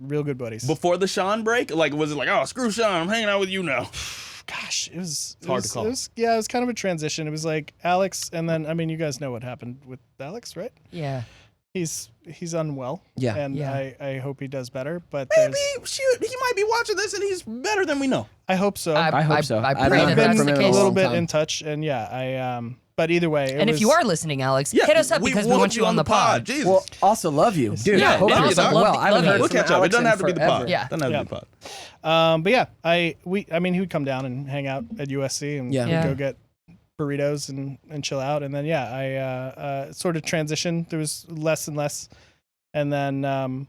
real good buddies. Before the Sean break, like was it like, oh, screw Sean, I'm hanging out with you now? Gosh, it was hard to call. It was kind of a transition. It was like Alex, and then you guys know what happened with Alex, right? Yeah. He's unwell. Yeah. And Yeah. I hope he does better. But Maybe shoot, he might be watching this and he's better than we know. I hope so. I hope so. I I've pray not that heard that's from the him in a case. little long bit time. in touch, and but either way, And if you are listening, Alex, Yeah, hit us up we because we want you on the pod. Jesus. Well, also love you, dude. Yeah, hope and you're also doing love well. you. I haven't heard we'll from catch up. It Alex doesn't in have to be the pod. forever. Yeah. Doesn't have to be the pod. but yeah, he would come down and hang out at USC, and Yeah. we'd Yeah. go get burritos and chill out, and then I sort of transitioned. There was less and less, and then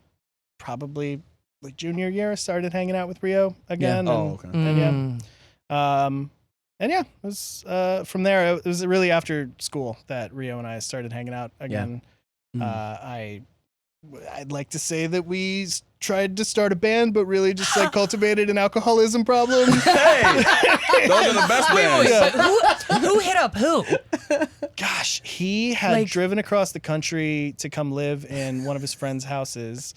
probably like junior year, I started hanging out with Rio again. Oh, okay. And yeah, it was from there. It was really after school that Rio and I started hanging out again. I'd like to say that we tried to start a band, but really just like cultivated an alcoholism problem. Hey, those are the best bands. But who hit up who? Gosh, he had driven across the country to come live in one of his friends' houses.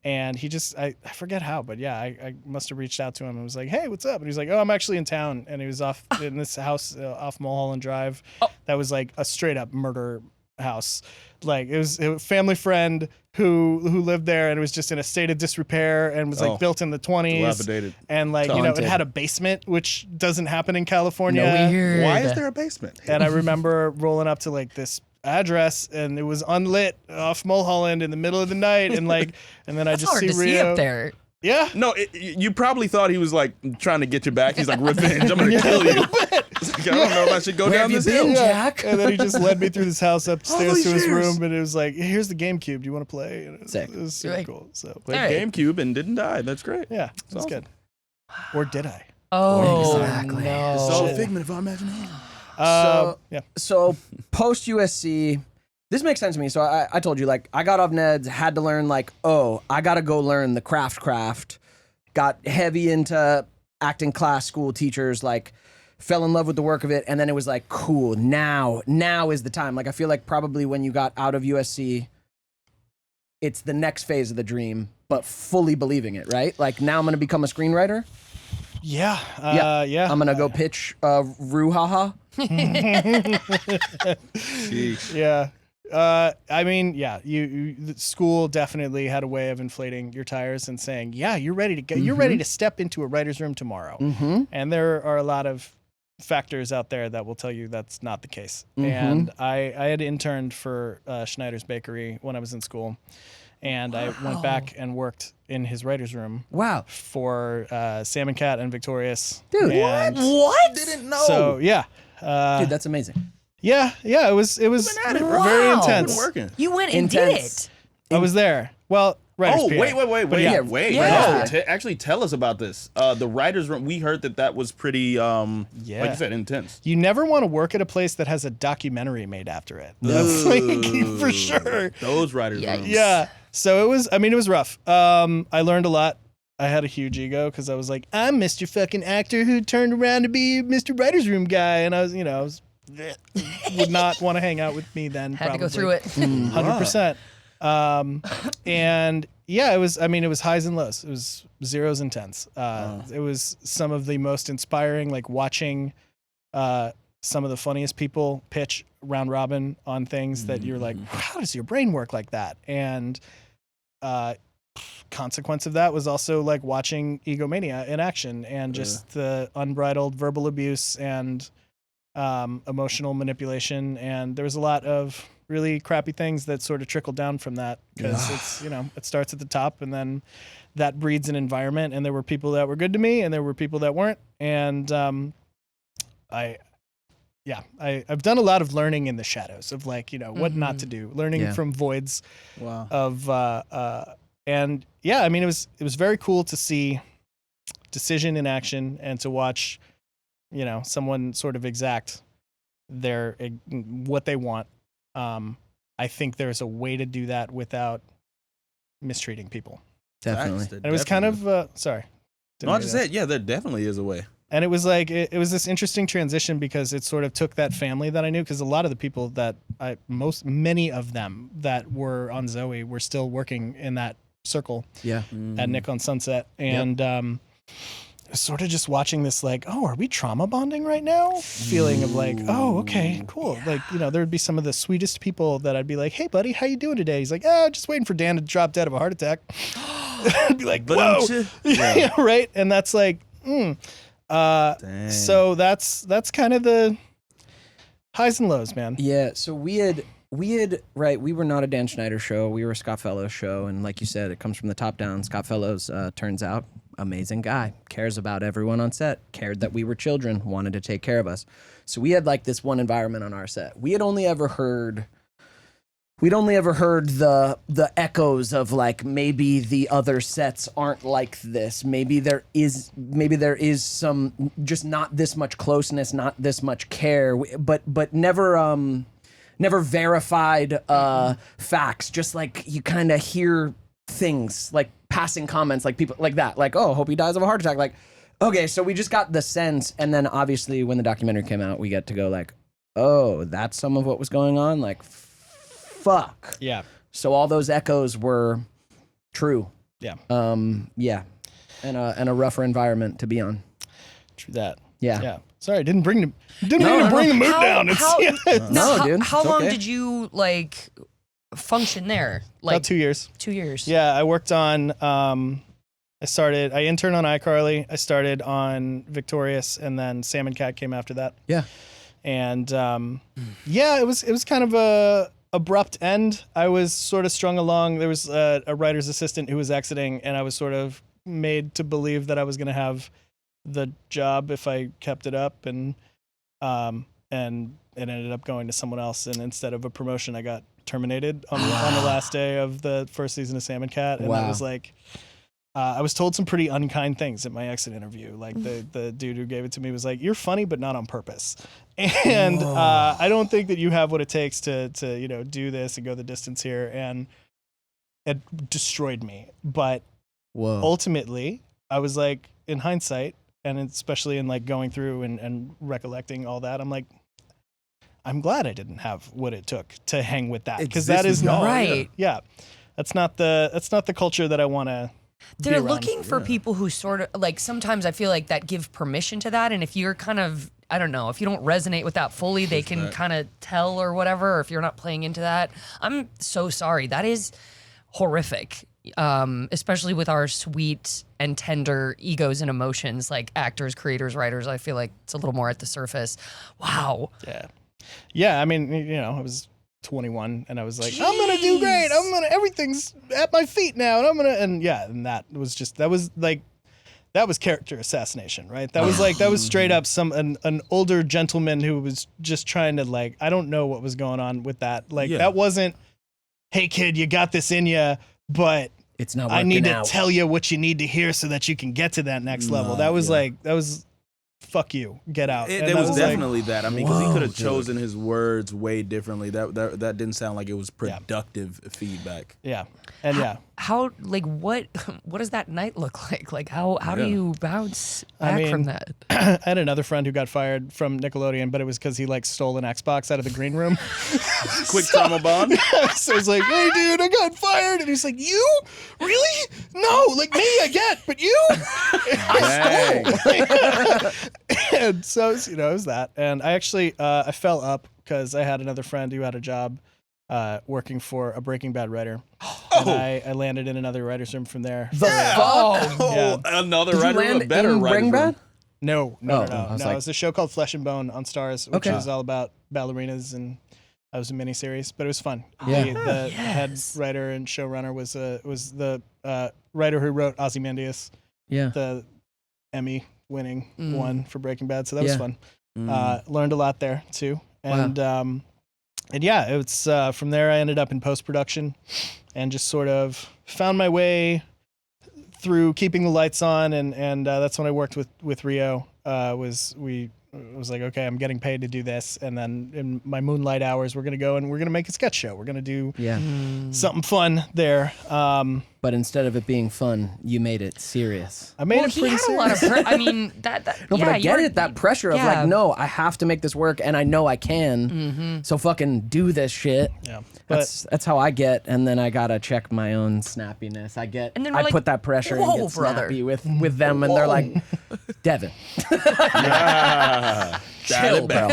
And he just, I forget how, but yeah, I must have reached out to him and was like, hey, what's up? And he was like, oh, I'm actually in town. And he was off in this house off Mulholland Drive. That was like a straight up murder house. Like it was a family friend who lived there, and it was just in a state of disrepair and was like built in the 20s. Dilapidated. And like, it had a basement, which doesn't happen in California. Weird. Why is there a basement? And I remember rolling up to like this address, and it was unlit off Mulholland in the middle of the night, and then I It's just hard see to see Rio. up there. Yeah. No, you probably thought he was like trying to get you back. He's like, revenge, I'm going to kill you. It's like, I don't know if I should go down this hill. Jack? And then he just led me through this house upstairs All to his these years. room, and it was like, here's the GameCube. Do you want to play? And Sick. It was super Like- cool. So Played Hey. GameCube and didn't die. That's great. yeah, it was awesome. good. Or did I? Oh, Exactly. no. It's all a figment of our imagination. Yeah. So post USC, this makes sense to me. So I told you, like, I got off Neds, had to learn, like, I got to go learn the craft. Got heavy into acting class, school teachers, like, fell in love with the work of it. And then it was like, cool, now is the time. Like, I feel like probably when you got out of USC, it's the next phase of the dream, but fully believing it, right? Like, now I'm going to become a screenwriter. Yeah. I'm going to go pitch Ruhaha. Yeah. I mean, yeah, the school definitely had a way of inflating your tires and saying, yeah, you're ready to go. You're ready to step into a writer's room tomorrow. And there are a lot of factors out there that will tell you that's not the case. And I had interned for Schneider's Bakery when I was in school. And I went back and worked in his writer's room. Wow. For Sam and Cat and Victorious. Dude, and What? Didn't know. So, yeah. Dude, that's amazing. Yeah, it was at it. very Wow. intense. Been working. You went and Intense. did it. I was there. Well, writer's Oh, PA. wait. But yeah, Wait. Yeah. No, actually, tell us about this. The writer's room, we heard that was pretty, like you said, intense. You never want to work at a place that has a documentary made after it. That's like, for sure. Those writers' Yikes. rooms. Yeah. So it was rough. I learned a lot. I had a huge ego because I was like, I'm Mr. fucking actor who turned around to be Mr. Writer's Room guy. And I was would not want to hang out with me then. Had to go probably. through it. 100%. And yeah, it was highs and lows. It was zeros and tens. It was some of the most inspiring, like watching some of the funniest people pitch round robin on things that you're like, how does your brain work like that? And consequence of that was also like watching Egomania in action and just the unbridled verbal abuse and emotional manipulation. And there was a lot of really crappy things that sort of trickled down from that because it's, it starts at the top and then that breeds an environment. And there were people that were good to me and there were people that weren't. And I've done a lot of learning in the shadows of like, what not to do, learning from voids of, and yeah, I mean, it was very cool to see decision in action and to watch, someone sort of exact what they want. I think there's a way to do that without mistreating people. Definitely. And it was kind of, sorry. No, I just said, yeah, there definitely is a way. And it was like, it was this interesting transition because it sort of took that family that I knew, because a lot of the people that many of them that were on Zoey were still working in that circle Yeah. at Nick on Sunset. And sort of just watching this like, oh, are we trauma bonding right now? Feeling of like, oh, okay, cool. Like, you know, there would be some of the sweetest people that I'd be like, hey, buddy, how you doing today? He's like, just waiting for Dan to drop dead of a heart attack. I'd be like, whoa. Yeah, right? And that's like, so that's kind of the highs and lows, man. Yeah, so we had right, we were not a Dan Schneider show, we were a Scott Fellows show, and like you said, it comes from the top down. Scott Fellows, turns out, amazing guy, cares about everyone on set, cared that we were children, wanted to take care of us. So we had like this one environment on our set. We'd only ever heard the echoes of like, maybe the other sets aren't like this. Maybe there is some just not this much closeness, not this much care, but never verified facts. Just like you kind of hear things like passing comments, like people like that, like, oh, hope he dies of a heart attack. Like, okay, so we just got the sense, and then obviously when the documentary came out, we get to go like, oh, that's some of what was going on. Like, fuck. Yeah. So all those echoes were true. Yeah. Yeah. And a rougher environment to be on. True that. Yeah. Yeah. Sorry, didn't mean to bring the mood down. No, dude. How it's long okay. did you like function there? Like About 2 years. 2 years. Yeah, I worked on. I interned on iCarly. I started on Victorious, and then Sam and Cat came after that. Yeah. And it was kind of a abrupt end. I was sort of strung along. There was a writer's assistant who was exiting, and I was sort of made to believe that I was going to have the job if I kept it up, and it ended up going to someone else. And instead of a promotion, I got terminated on the last day of the first season of Sam and Cat. And that was like, I was told some pretty unkind things at my exit interview. Like the dude who gave it to me was like, "You're funny, but not on purpose." And I don't think that you have what it takes to do this and go the distance here. And it destroyed me. But ultimately, I was like, in hindsight, and especially in like going through and recollecting all that, I'm like, I'm glad I didn't have what it took to hang with that, because that is not right. Yeah, that's not the culture that I want to. They're looking for people who sort of like, sometimes I feel like that give permission to that, and if you're kind of, I don't know, if you don't resonate with that fully, they can kind of tell or whatever, or if you're not playing into that. I'm so sorry. That is horrific. Especially with our sweet and tender egos and emotions, like actors, creators, writers. I feel like it's a little more at the surface. Wow. Yeah. I mean, I was 21 and I was like, I'm gonna do great. Everything's at my feet now, and that was character assassination, right? That was straight up an older gentleman who was just trying to, like, I don't know what was going on with that. Like, that wasn't, hey kid, you got this in you, but it's not. I need to tell you what you need to hear so that you can get to that next level. That was fuck you, get out. There was definitely that. I mean, because he could have chosen his words way differently. That didn't sound like it was productive feedback. Yeah, and How like what does that night look like? Like how do you bounce back from that? I had another friend who got fired from Nickelodeon, but it was because he like stole an Xbox out of the green room. Quick trauma bond. So I was like, hey dude, I got fired, and he's like, you really? No, like me, I get, but you, I stole. And so it was that, and I actually I fell up because I had another friend who had a job working for a Breaking Bad writer. And I landed in another writer's room from there. Another writer, a better writer's room. No. It's a show called Flesh and Bone on Stars, which is all about ballerinas, and that was a miniseries, but it was fun. The head writer and showrunner was the writer who wrote Ozymandias, the Emmy-winning one for Breaking Bad, so that was fun. Learned a lot there too, and it's from there I ended up in post-production and just sort of found my way through keeping the lights on, and that's when I worked with Rio. I was like, okay, I'm getting paid to do this, and then in my moonlight hours, we're gonna go and we're gonna make a sketch show. We're gonna do something fun there. But instead of it being fun, you made it serious. I made it pretty serious. A lot of I mean, that no, but I get it. That pressure of like, no, I have to make this work, and I know I can. So fucking do this shit. Yeah, that's how I get, and then I gotta check my own snappiness. I put that pressure and get snappy with them, and they're like, Devin. Chill, bro.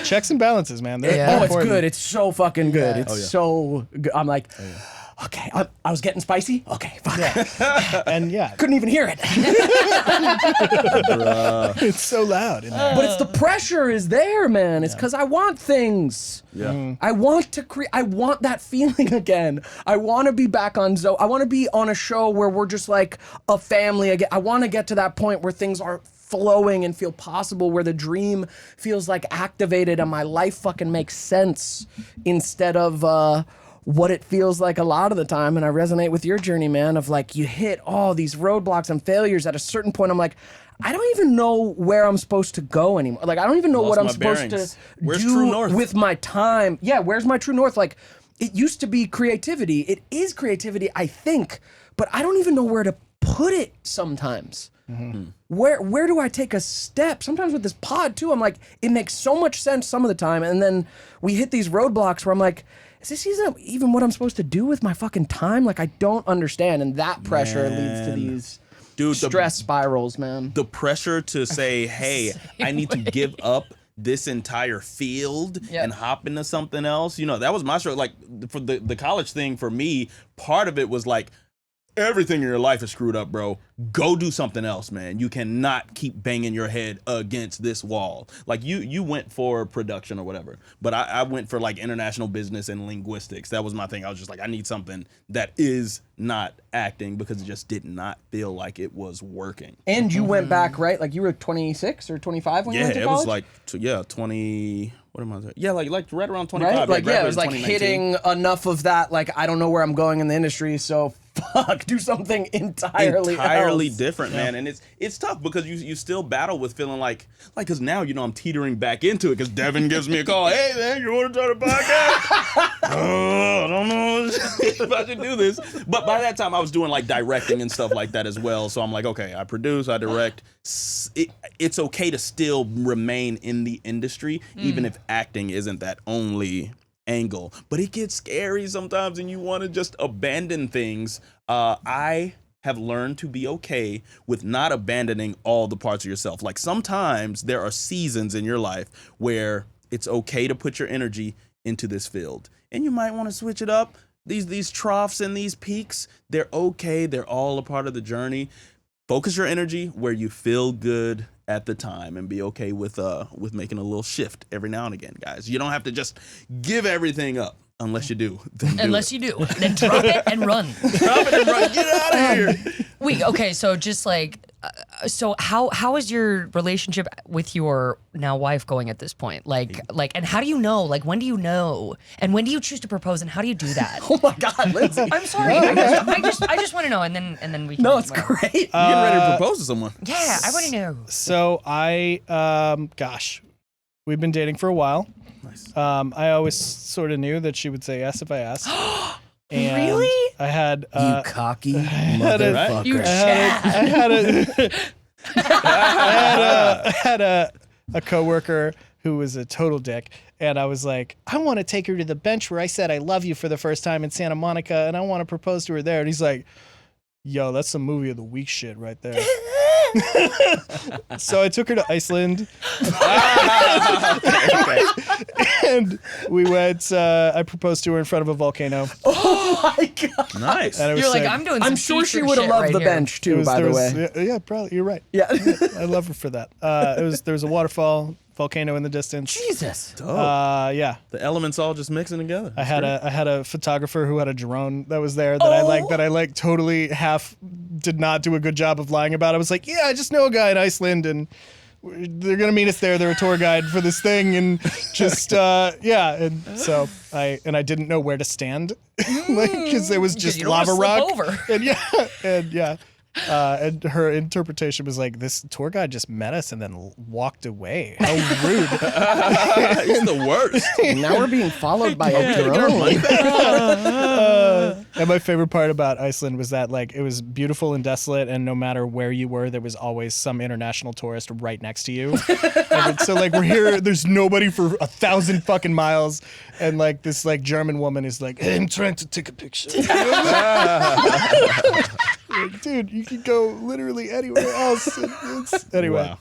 Checks and balances, man. They're Oh, it's important. good. It's so fucking good. It's so good. I'm like, okay, I was getting spicy. Okay, fuck. And yeah, Couldn't even hear it. it's so loud. In there. But it's the pressure is there, man. It's because I want things. Yeah. I want to create. I want that feeling again. I want to be back on Zoey. I want to be on a show where we're just like a family again. I want to get to that point where things are flowing and feel possible, where the dream feels like activated and my life fucking makes sense instead of what it feels like a lot of the time. And I resonate with your journey, man, of like you hit all these roadblocks and failures. At a certain point, I'm like, I don't even know where I'm supposed to go anymore. Like, I don't even know what I'm supposed to Where's do true north? with my time. Yeah, where's my true north? Like, it used to be creativity. It is creativity, I think, but I don't even know where to put it sometimes. Where do I take a step? Sometimes with this pod too, I'm like, it makes so much sense some of the time, and then we hit these roadblocks where I'm like, is this even what I'm supposed to do with my fucking time? Like, I don't understand, and that pressure leads to these stress spirals, man. The pressure to say, hey, I need to give up this entire field and hop into something else. You know, that was my struggle. Like, for the college thing for me, part of it was like, everything in your life is screwed up, bro. Go do something else, man. You cannot keep banging your head against this wall. Like, you went for production or whatever, but I went for like international business and linguistics. That was my thing. I was just like, I need something that is not acting, because it just did not feel like it was working. And you went back, right? Like, you were 26 or 25 when you went to college? It was like 20. What am I saying? Yeah, like right around 25. Right? Like, yeah, it was like 2019. hitting enough of that. Like, I don't know where I'm going in the industry, so fuck, do something entirely else. Different, man. And it's tough because you still battle with feeling like because now, you know, I'm teetering back into it because Devin gives me a call. Hey, man, you want to start a podcast? I don't know if I should do this. But by that time, I was doing like directing and stuff like that as well. So I'm like, okay, I produce, I direct. It's okay to still remain in the industry, even if acting isn't that only angle. But it gets scary sometimes, and you want to just abandon things. I have learned to be okay with not abandoning all the parts of yourself. Like, sometimes there are seasons in your life where it's okay to put your energy into this field, and you might want to switch it up. These troughs and these peaks, they're okay. They're all a part of the journey. Focus your energy where you feel good at the time, and be okay with making a little shift every now and again, guys. You don't have to just give everything up. Unless you do. Unless you do. Then drop it and run. Drop it and run. Get out of here. Wait, okay, so just like, so how is your relationship with your now wife going at this point? Like, and how do you know? Like, when do you know? And when do you choose to propose? And how do you do that? Oh my God, Lindsay. I'm sorry. I just want to know, and then we can. No, it's great. You're getting ready to propose to someone. Yeah, I want to know. So we've been dating for a while. Nice. I always sort of knew that she would say yes if I asked. And Really? I had You cocky motherfucker. You I had a coworker who was a total dick, and I was like, I want to take her to the bench where I said I love you for the first time in Santa Monica, and I want to propose to her there. And he's like, yo, that's some movie of the week shit right there. So I took her to Iceland. And we went, I proposed to her in front of a volcano. Oh my God. Nice. And I was You're like, saying- I'm doing. I'm some sure she t-shirt would have shit loved right the here. bench too, by the way. Yeah, probably. You're right. Yeah. I love her for that. There was a waterfall, volcano in the distance. Jesus. Yeah. The elements all just mixing together. I had a photographer who had a drone that was there that I totally half did not do a good job of lying about. I was like, yeah, I just know a guy in Iceland, and they're gonna meet us there. They're a tour guide for this thing, and just yeah. And so I didn't know where to stand, because there was just you don't wanna lava slip rock. over. And yeah. And her interpretation was like, this tour guide just met us and then walked away. How rude. It's the worst. Now we're being followed by a drone. And my favorite part about Iceland was that, like, it was beautiful and desolate, and no matter where you were, there was always some international tourist right next to you. So like, we're here, there's nobody for 1,000 fucking miles, and like this like German woman is like, hey, I'm trying to take a picture. Like, dude, you could go literally anywhere else. Anyway. Wow.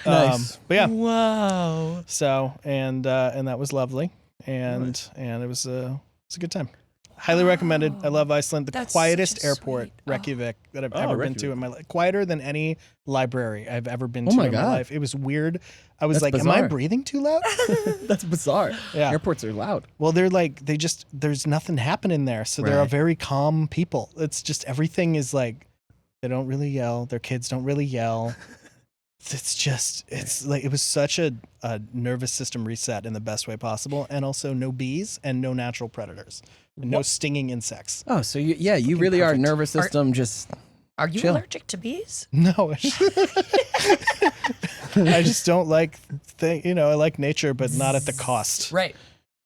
Nice. But yeah. Wow. So and that was lovely, and it was a good time. Highly recommended. I love Iceland. The That's quietest such a airport, sweet- Reykjavik, that I've ever been to Reykjavik. in my life. Quieter than any library I've ever been to my in my God. life. It was weird. I was That's like, am I bizarre. breathing too loud? That's bizarre. Yeah. Airports are loud. Well, they're like, there's nothing happening there. So they're a Right. very calm people. It's just everything is like, they don't really yell. Their kids don't really yell. It's like, it was such a nervous system reset in the best way possible. And also no bees and no natural predators. And no stinging insects. Oh, so you really are perfect. nervous system just Are you Chill. allergic to bees? No. I just don't like, I like nature, but not at the cost. Right.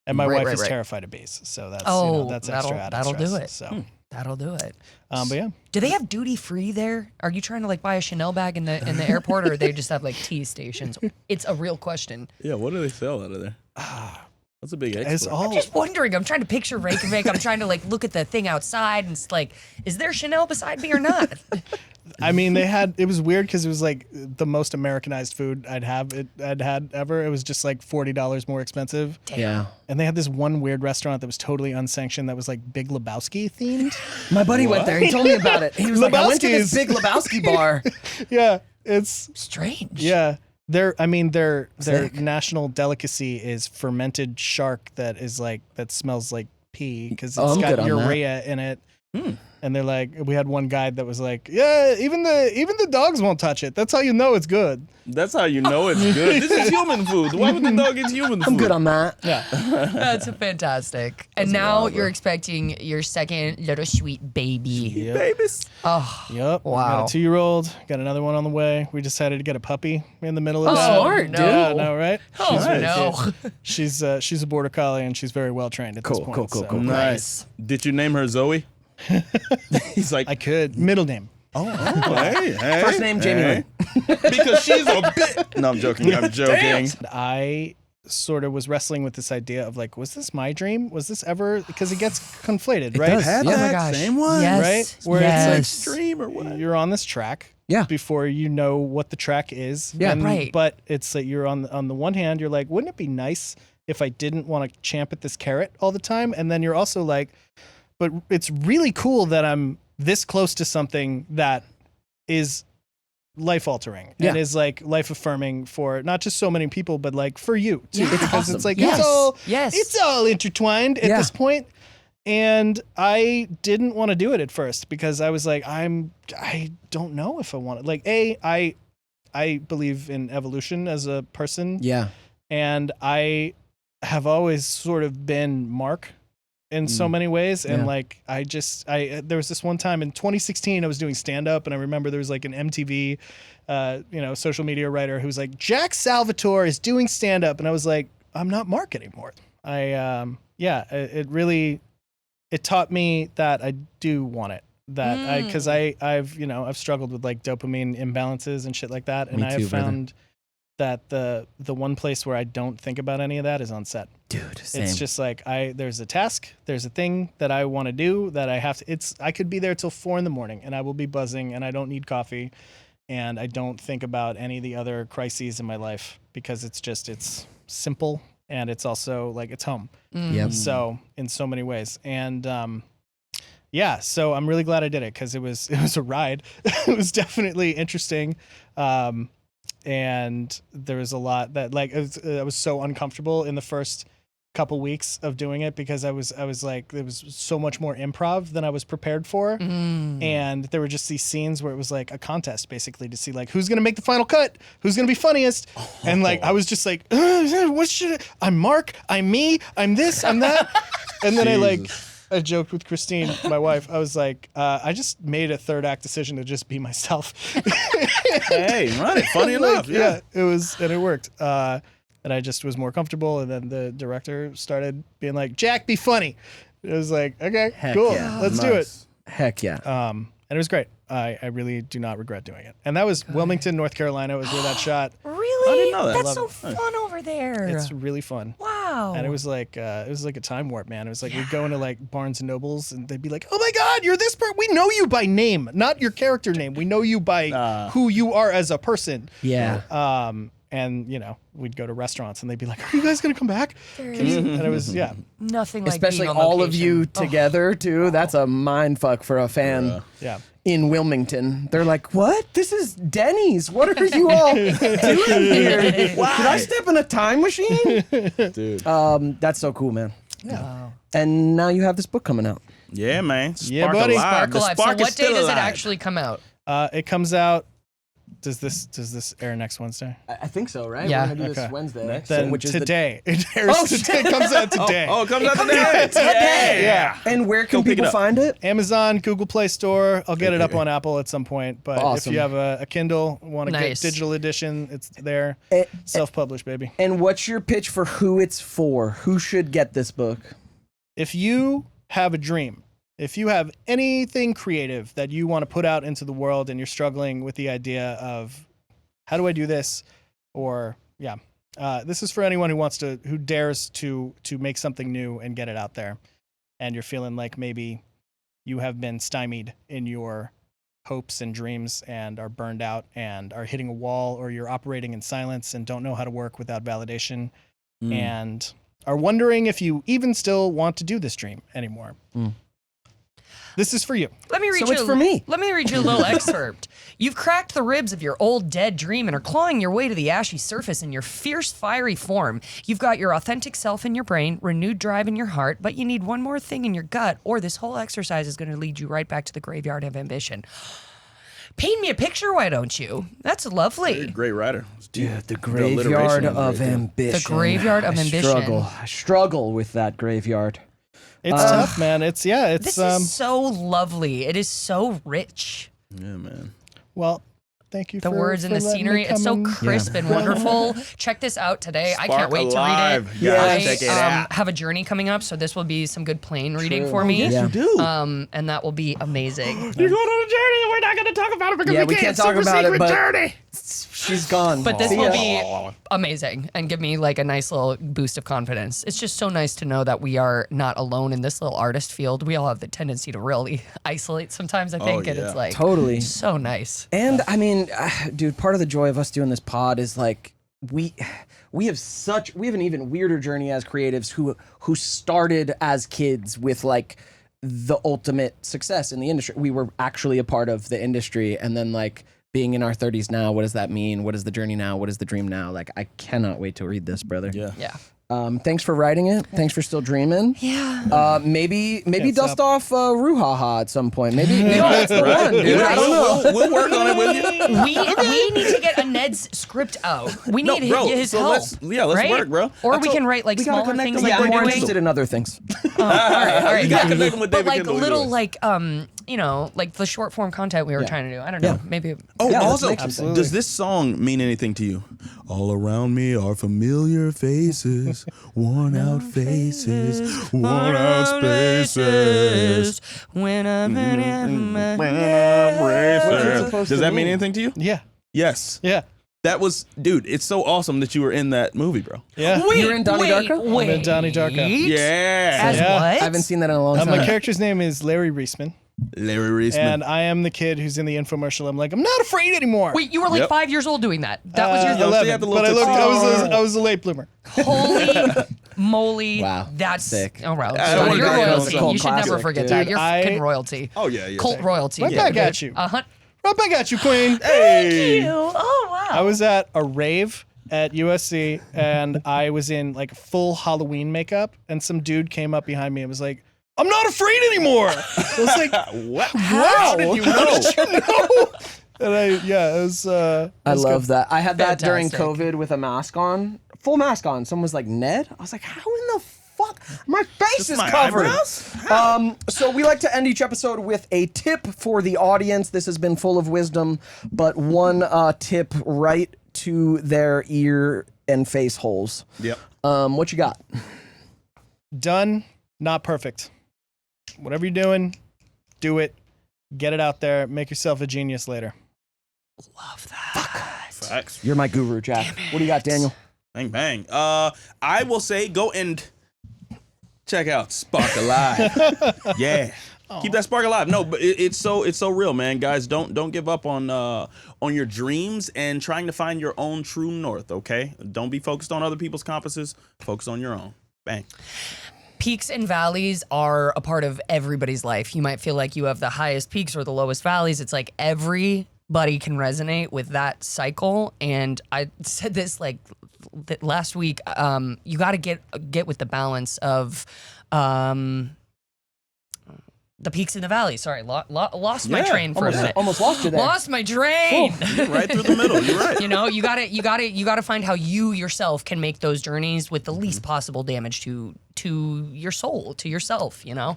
And my Right, wife right, is right. terrified of bees. So that's, Oh, that's extra that'll added do stress. it. So, That'll do it. but yeah. Do they have duty free there? Are you trying to like buy a Chanel bag in the airport, or they just have like tea stations? It's a real question. Yeah, what do they sell out of there? That's a big export. It's all, Just wondering. I'm trying to picture Reykjavik. I'm trying to like look at the thing outside, and it's like, is there Chanel beside me or not? I mean, it was weird because it was like the most Americanized food I'd had ever. It was just like $40 more expensive. yeah. And they had this one weird restaurant that was totally unsanctioned that was like Big Lebowski themed. My buddy went there. He told me about it. He was like, I went to this Lebowski's. Big Lebowski bar. Yeah, it's Strange. yeah. Their Sick. national delicacy is fermented shark that smells like pee because Oh, it's I'm good got on that. urea in it. And they're like, we had one guide that was like, yeah, even the dogs won't touch it. That's how you know it's good. That's how you know it's good. This is human food. Why would the dog eat human food? I'm good on that. Yeah. That's fantastic. And now you're expecting your second little sweet baby. Babies. Oh, Yep. Wow. Got a 2-year-old. Got another one on the way. We decided to get a puppy in the middle of Oh, that. smart, dude. Yeah, no, right? oh Nice. no. She's a border collie and she's very well trained at this point. so- Nice. Did you name her Zoe? He's like, I could. Middle name. hey. First name, Jamie Lynn. Because she's a bit. No, I'm joking. I'm joking. I sort of was wrestling with this idea of like, was this my dream? Was this ever? Because it gets conflated, right? does. Had Yeah. Oh my that gosh. same one, Yes. right? Where yes. it's like Dream or what? you're on this track. Yeah. Before you know what the track is. Yeah. Right. But it's like you're on the one hand, you're like, wouldn't it be nice if I didn't want to champ at this carrot all the time? And then you're also like, but it's really cool that I'm this close to something that is life altering Yeah. and is like life affirming for not just so many people, but like for you too. Yeah. Because Awesome. it's like Yes. it's Yes. all intertwined at Yeah. this point. And I didn't want to do it at first because I was like, I don't know if I want it. Like, I believe in evolution as a person. Yeah. And I have always sort of been Mark in so many ways. And Yeah. like, there was this one time in 2016, I was doing stand up and I remember there was like an MTV, social media writer who was like, Jack Salvatore is doing stand up. And I was like, I'm not Mark anymore. It taught me that I do want it. Because I've struggled with like dopamine imbalances and shit like that. And Me I too, have brother. found that the one place where I don't think about any of that is on set. Dude, same. It's just like there's a task, there's a thing that I want to do that I have to. I could be there till 4 a.m. and I will be buzzing and I don't need coffee, and I don't think about any of the other crises in my life because it's simple and it's also like it's home. Yep. So in so many ways, and so I'm really glad I did it because it was a ride. It was definitely interesting. And there was a lot that like I was so uncomfortable in the first couple weeks of doing it because I was like there was so much more improv than I was prepared for, and there were just these scenes where it was like a contest basically to see like who's gonna make the final cut, who's gonna be funniest, and like I was just like what should I'm Mark, I'm me, I'm this, I'm that, and then I joked with Christine, my wife. I was like, I just made a third act decision to just be myself. Hey, right. Funny enough. Yeah. It was, and it worked. And I just was more comfortable. And then the director started being like, Jack, be funny. It was like, okay, Heck cool. yeah. Let's do it. Heck yeah. And it was great. I really do not regret doing it. And that was Wilmington, North Carolina was where that shot. Really? I didn't know that. That's so fun over there. It's really fun. Wow. And it was like a time warp, man. It was like we'd go into like Barnes and Nobles and they'd be like, "Oh my God, you're this person. We know you by name, not your character name. We know you by who you are as a person." Yeah. And we'd go to restaurants and they'd be like, "Are you guys gonna come back?" And it was nothing like Especially being on all location. of you together too. That's a mind fuck for a fan. yeah. In Wilmington, they're like, "What? This is Denny's. What are you all doing here? Did I step in a time machine?" Dude. That's so cool, man. Yeah. Wow. And now you have this book coming out. Yeah, man. Yeah, Spark buddy. alive. Spark The Alive. So spark is what day still does it alive. actually come out? It comes out. Does this air next Wednesday? I think so, right? Yeah. We're gonna do this Okay. Wednesday. Then which is today. It airs today. It comes out today. Oh, it comes out today. Yeah. And where can Go pick people it up. find it? Amazon, Google Play Store. I'll get it up on Apple at some point. But Awesome. if you have a Kindle, want to Nice. get digital edition, it's there. Self-published, baby. And what's your pitch for who it's for? Who should get this book? If you have a dream, if you have anything creative that you want to put out into the world and you're struggling with the idea of how do I do this? Or this is for anyone who dares to make something new and get it out there. And you're feeling like maybe you have been stymied in your hopes and dreams and are burned out and are hitting a wall, or you're operating in silence and don't know how to work without validation and are wondering if you even still want to do this dream anymore. This is for you. Let me read So you. it's for me. Let me read you a little excerpt. You've cracked the ribs of your old dead dream and are clawing your way to the ashy surface in your fierce, fiery form. You've got your authentic self in your brain, renewed drive in your heart, but you need one more thing in your gut, or this whole exercise is going to lead you right back to the graveyard of ambition. Paint me a picture, why don't you? That's lovely. Great writer. Dude, the alliteration graveyard is of very good. ambition. The graveyard of ambition. I struggle with that graveyard. It's tough, man. It's This is so lovely. It is so rich. Yeah, man. well, thank you The for words and the letting me scenery. It's so come and- crisp and wonderful. Check this out today. I Spark can't wait alive. to read it. You gotta I check it out. have a journey coming up, so this will be some good plane reading True. for me. Yes, Yeah. you do. And that will be amazing. You're going on a journey, and we're not going to talk about it because Yeah, we can't talk Super about it, secret but- journey. She's gone. But this See will ya. be amazing and give me like a nice little boost of confidence. It's just so nice to know that we are not alone in this little artist field. We all have the tendency to really isolate sometimes, I think, and yeah. it's like Totally. so nice. And I mean, dude, part of the joy of us doing this pod is like we have an even weirder journey as creatives who started as kids with like the ultimate success in the industry. We were actually a part of the industry, and then like being in our 30s now, what does that mean? What is the journey now? What is the dream now? Like, I cannot wait to read this, brother. Yeah. Yeah. Thanks for writing it. Thanks for still dreaming. Yeah. Maybe Can't dust stop. off Ruhaha at some point. Maybe that's the one, dude. I don't know. We'll work on it with you. We need to get a Ned's script out. We No, need bro, his so help. let's right? work, bro. Or I we told- can write like we gotta smaller connect things them like Yeah, like I'm we're more doing. interested in other things. All right, You gotta connect them with but David like Kendall, little yours. like like the short form content we were trying to do. I don't know. Maybe. Oh, Yeah, let's also, make some does this song mean anything to you? All around me are familiar faces, worn out faces, worn out spaces. When I'm Does that mean anything to you? Yeah. Yes. Yeah. That was, dude, it's so awesome that you were in that movie, bro. Yeah. You're in Donnie Darko? Wait. I'm in Donnie Darko. Yeah. As Yeah. what? I haven't seen that in a long time. My character's name is Larry Reisman, Larry Reisman. and I am the kid who's in the infomercial. I'm like, I'm not afraid anymore. Wait, you were like Yep. 5 years old doing that. That was your so you 11, have the but little I was a late bloomer. holy moly. Wow. That's Sick. Oh, wow. I don't wanna You're go down royalty. the cult You should never classic, forget dude. that. You're I- fucking royalty. Oh, yeah, yeah. Cult royalty. Right back at you. Uh-huh. Right back at you, Queen. Hey. Oh, wow. I was at a rave at USC, and I was in like full Halloween makeup, and some dude came up behind me and was like, I'm not afraid anymore. I was like, What? how did you know? How did you know? And it was. I love that. I had that during Fantastic. COVID with a mask on, full mask on. Someone was like, Ned? I was like, how in the fuck? My face is my covered. eyebrows? So we like to end each episode with a tip for the audience. This has been full of wisdom, but one tip right to their ear and face holes. Yep. What you got? Done, not perfect. Whatever you're doing, do it. Get it out there. Make yourself a genius later. Love that. Facts. You're my guru, Jack. What do you got, Daniel? Bang, bang. I will say go and check out Spark Alive. Yeah. Keep that spark alive. No, but it's so real, man. Guys, don't give up on your dreams and trying to find your own true north, okay? Don't be focused on other people's compasses. Focus on your own. Bang. Peaks and valleys are a part of everybody's life. You might feel like you have the highest peaks or the lowest valleys. It's like everybody can resonate with that cycle. And I said this like last week. You got to get with the balance of the peaks and the valleys. Sorry, lost my train for a minute. Almost lost you there. Lost my train. You're right through the middle. You're right. You know, you gotta find how you yourself can make those journeys with the least possible damage to your soul, to yourself. You know,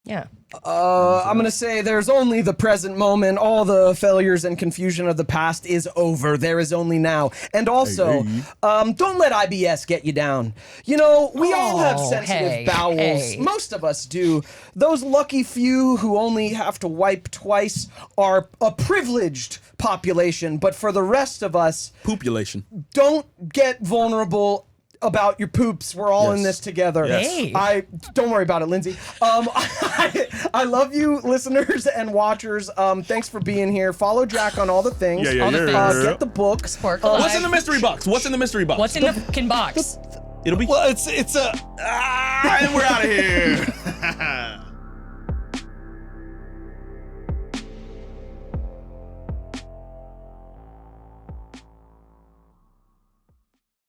yeah. I'm gonna say there's only the present moment. All the failures and confusion of the past is over. There is only now. And also, don't let IBS get you down. You know, we all have sensitive bowels. Hey. Most of us do. Those lucky few who only have to wipe twice are a privileged population. But for the rest of us, Population. don't get vulnerable about your poops. We're all in this together. Yes. Hey. Don't worry about it, Lindsay. I love you, listeners and watchers. Thanks for being here. Follow Jack on all the things. All the things. Get the book. Spark What's Alive. in the mystery box? What's in the mystery box? What's in the fucking box? It'll be. Well, it's a. And we're out of here.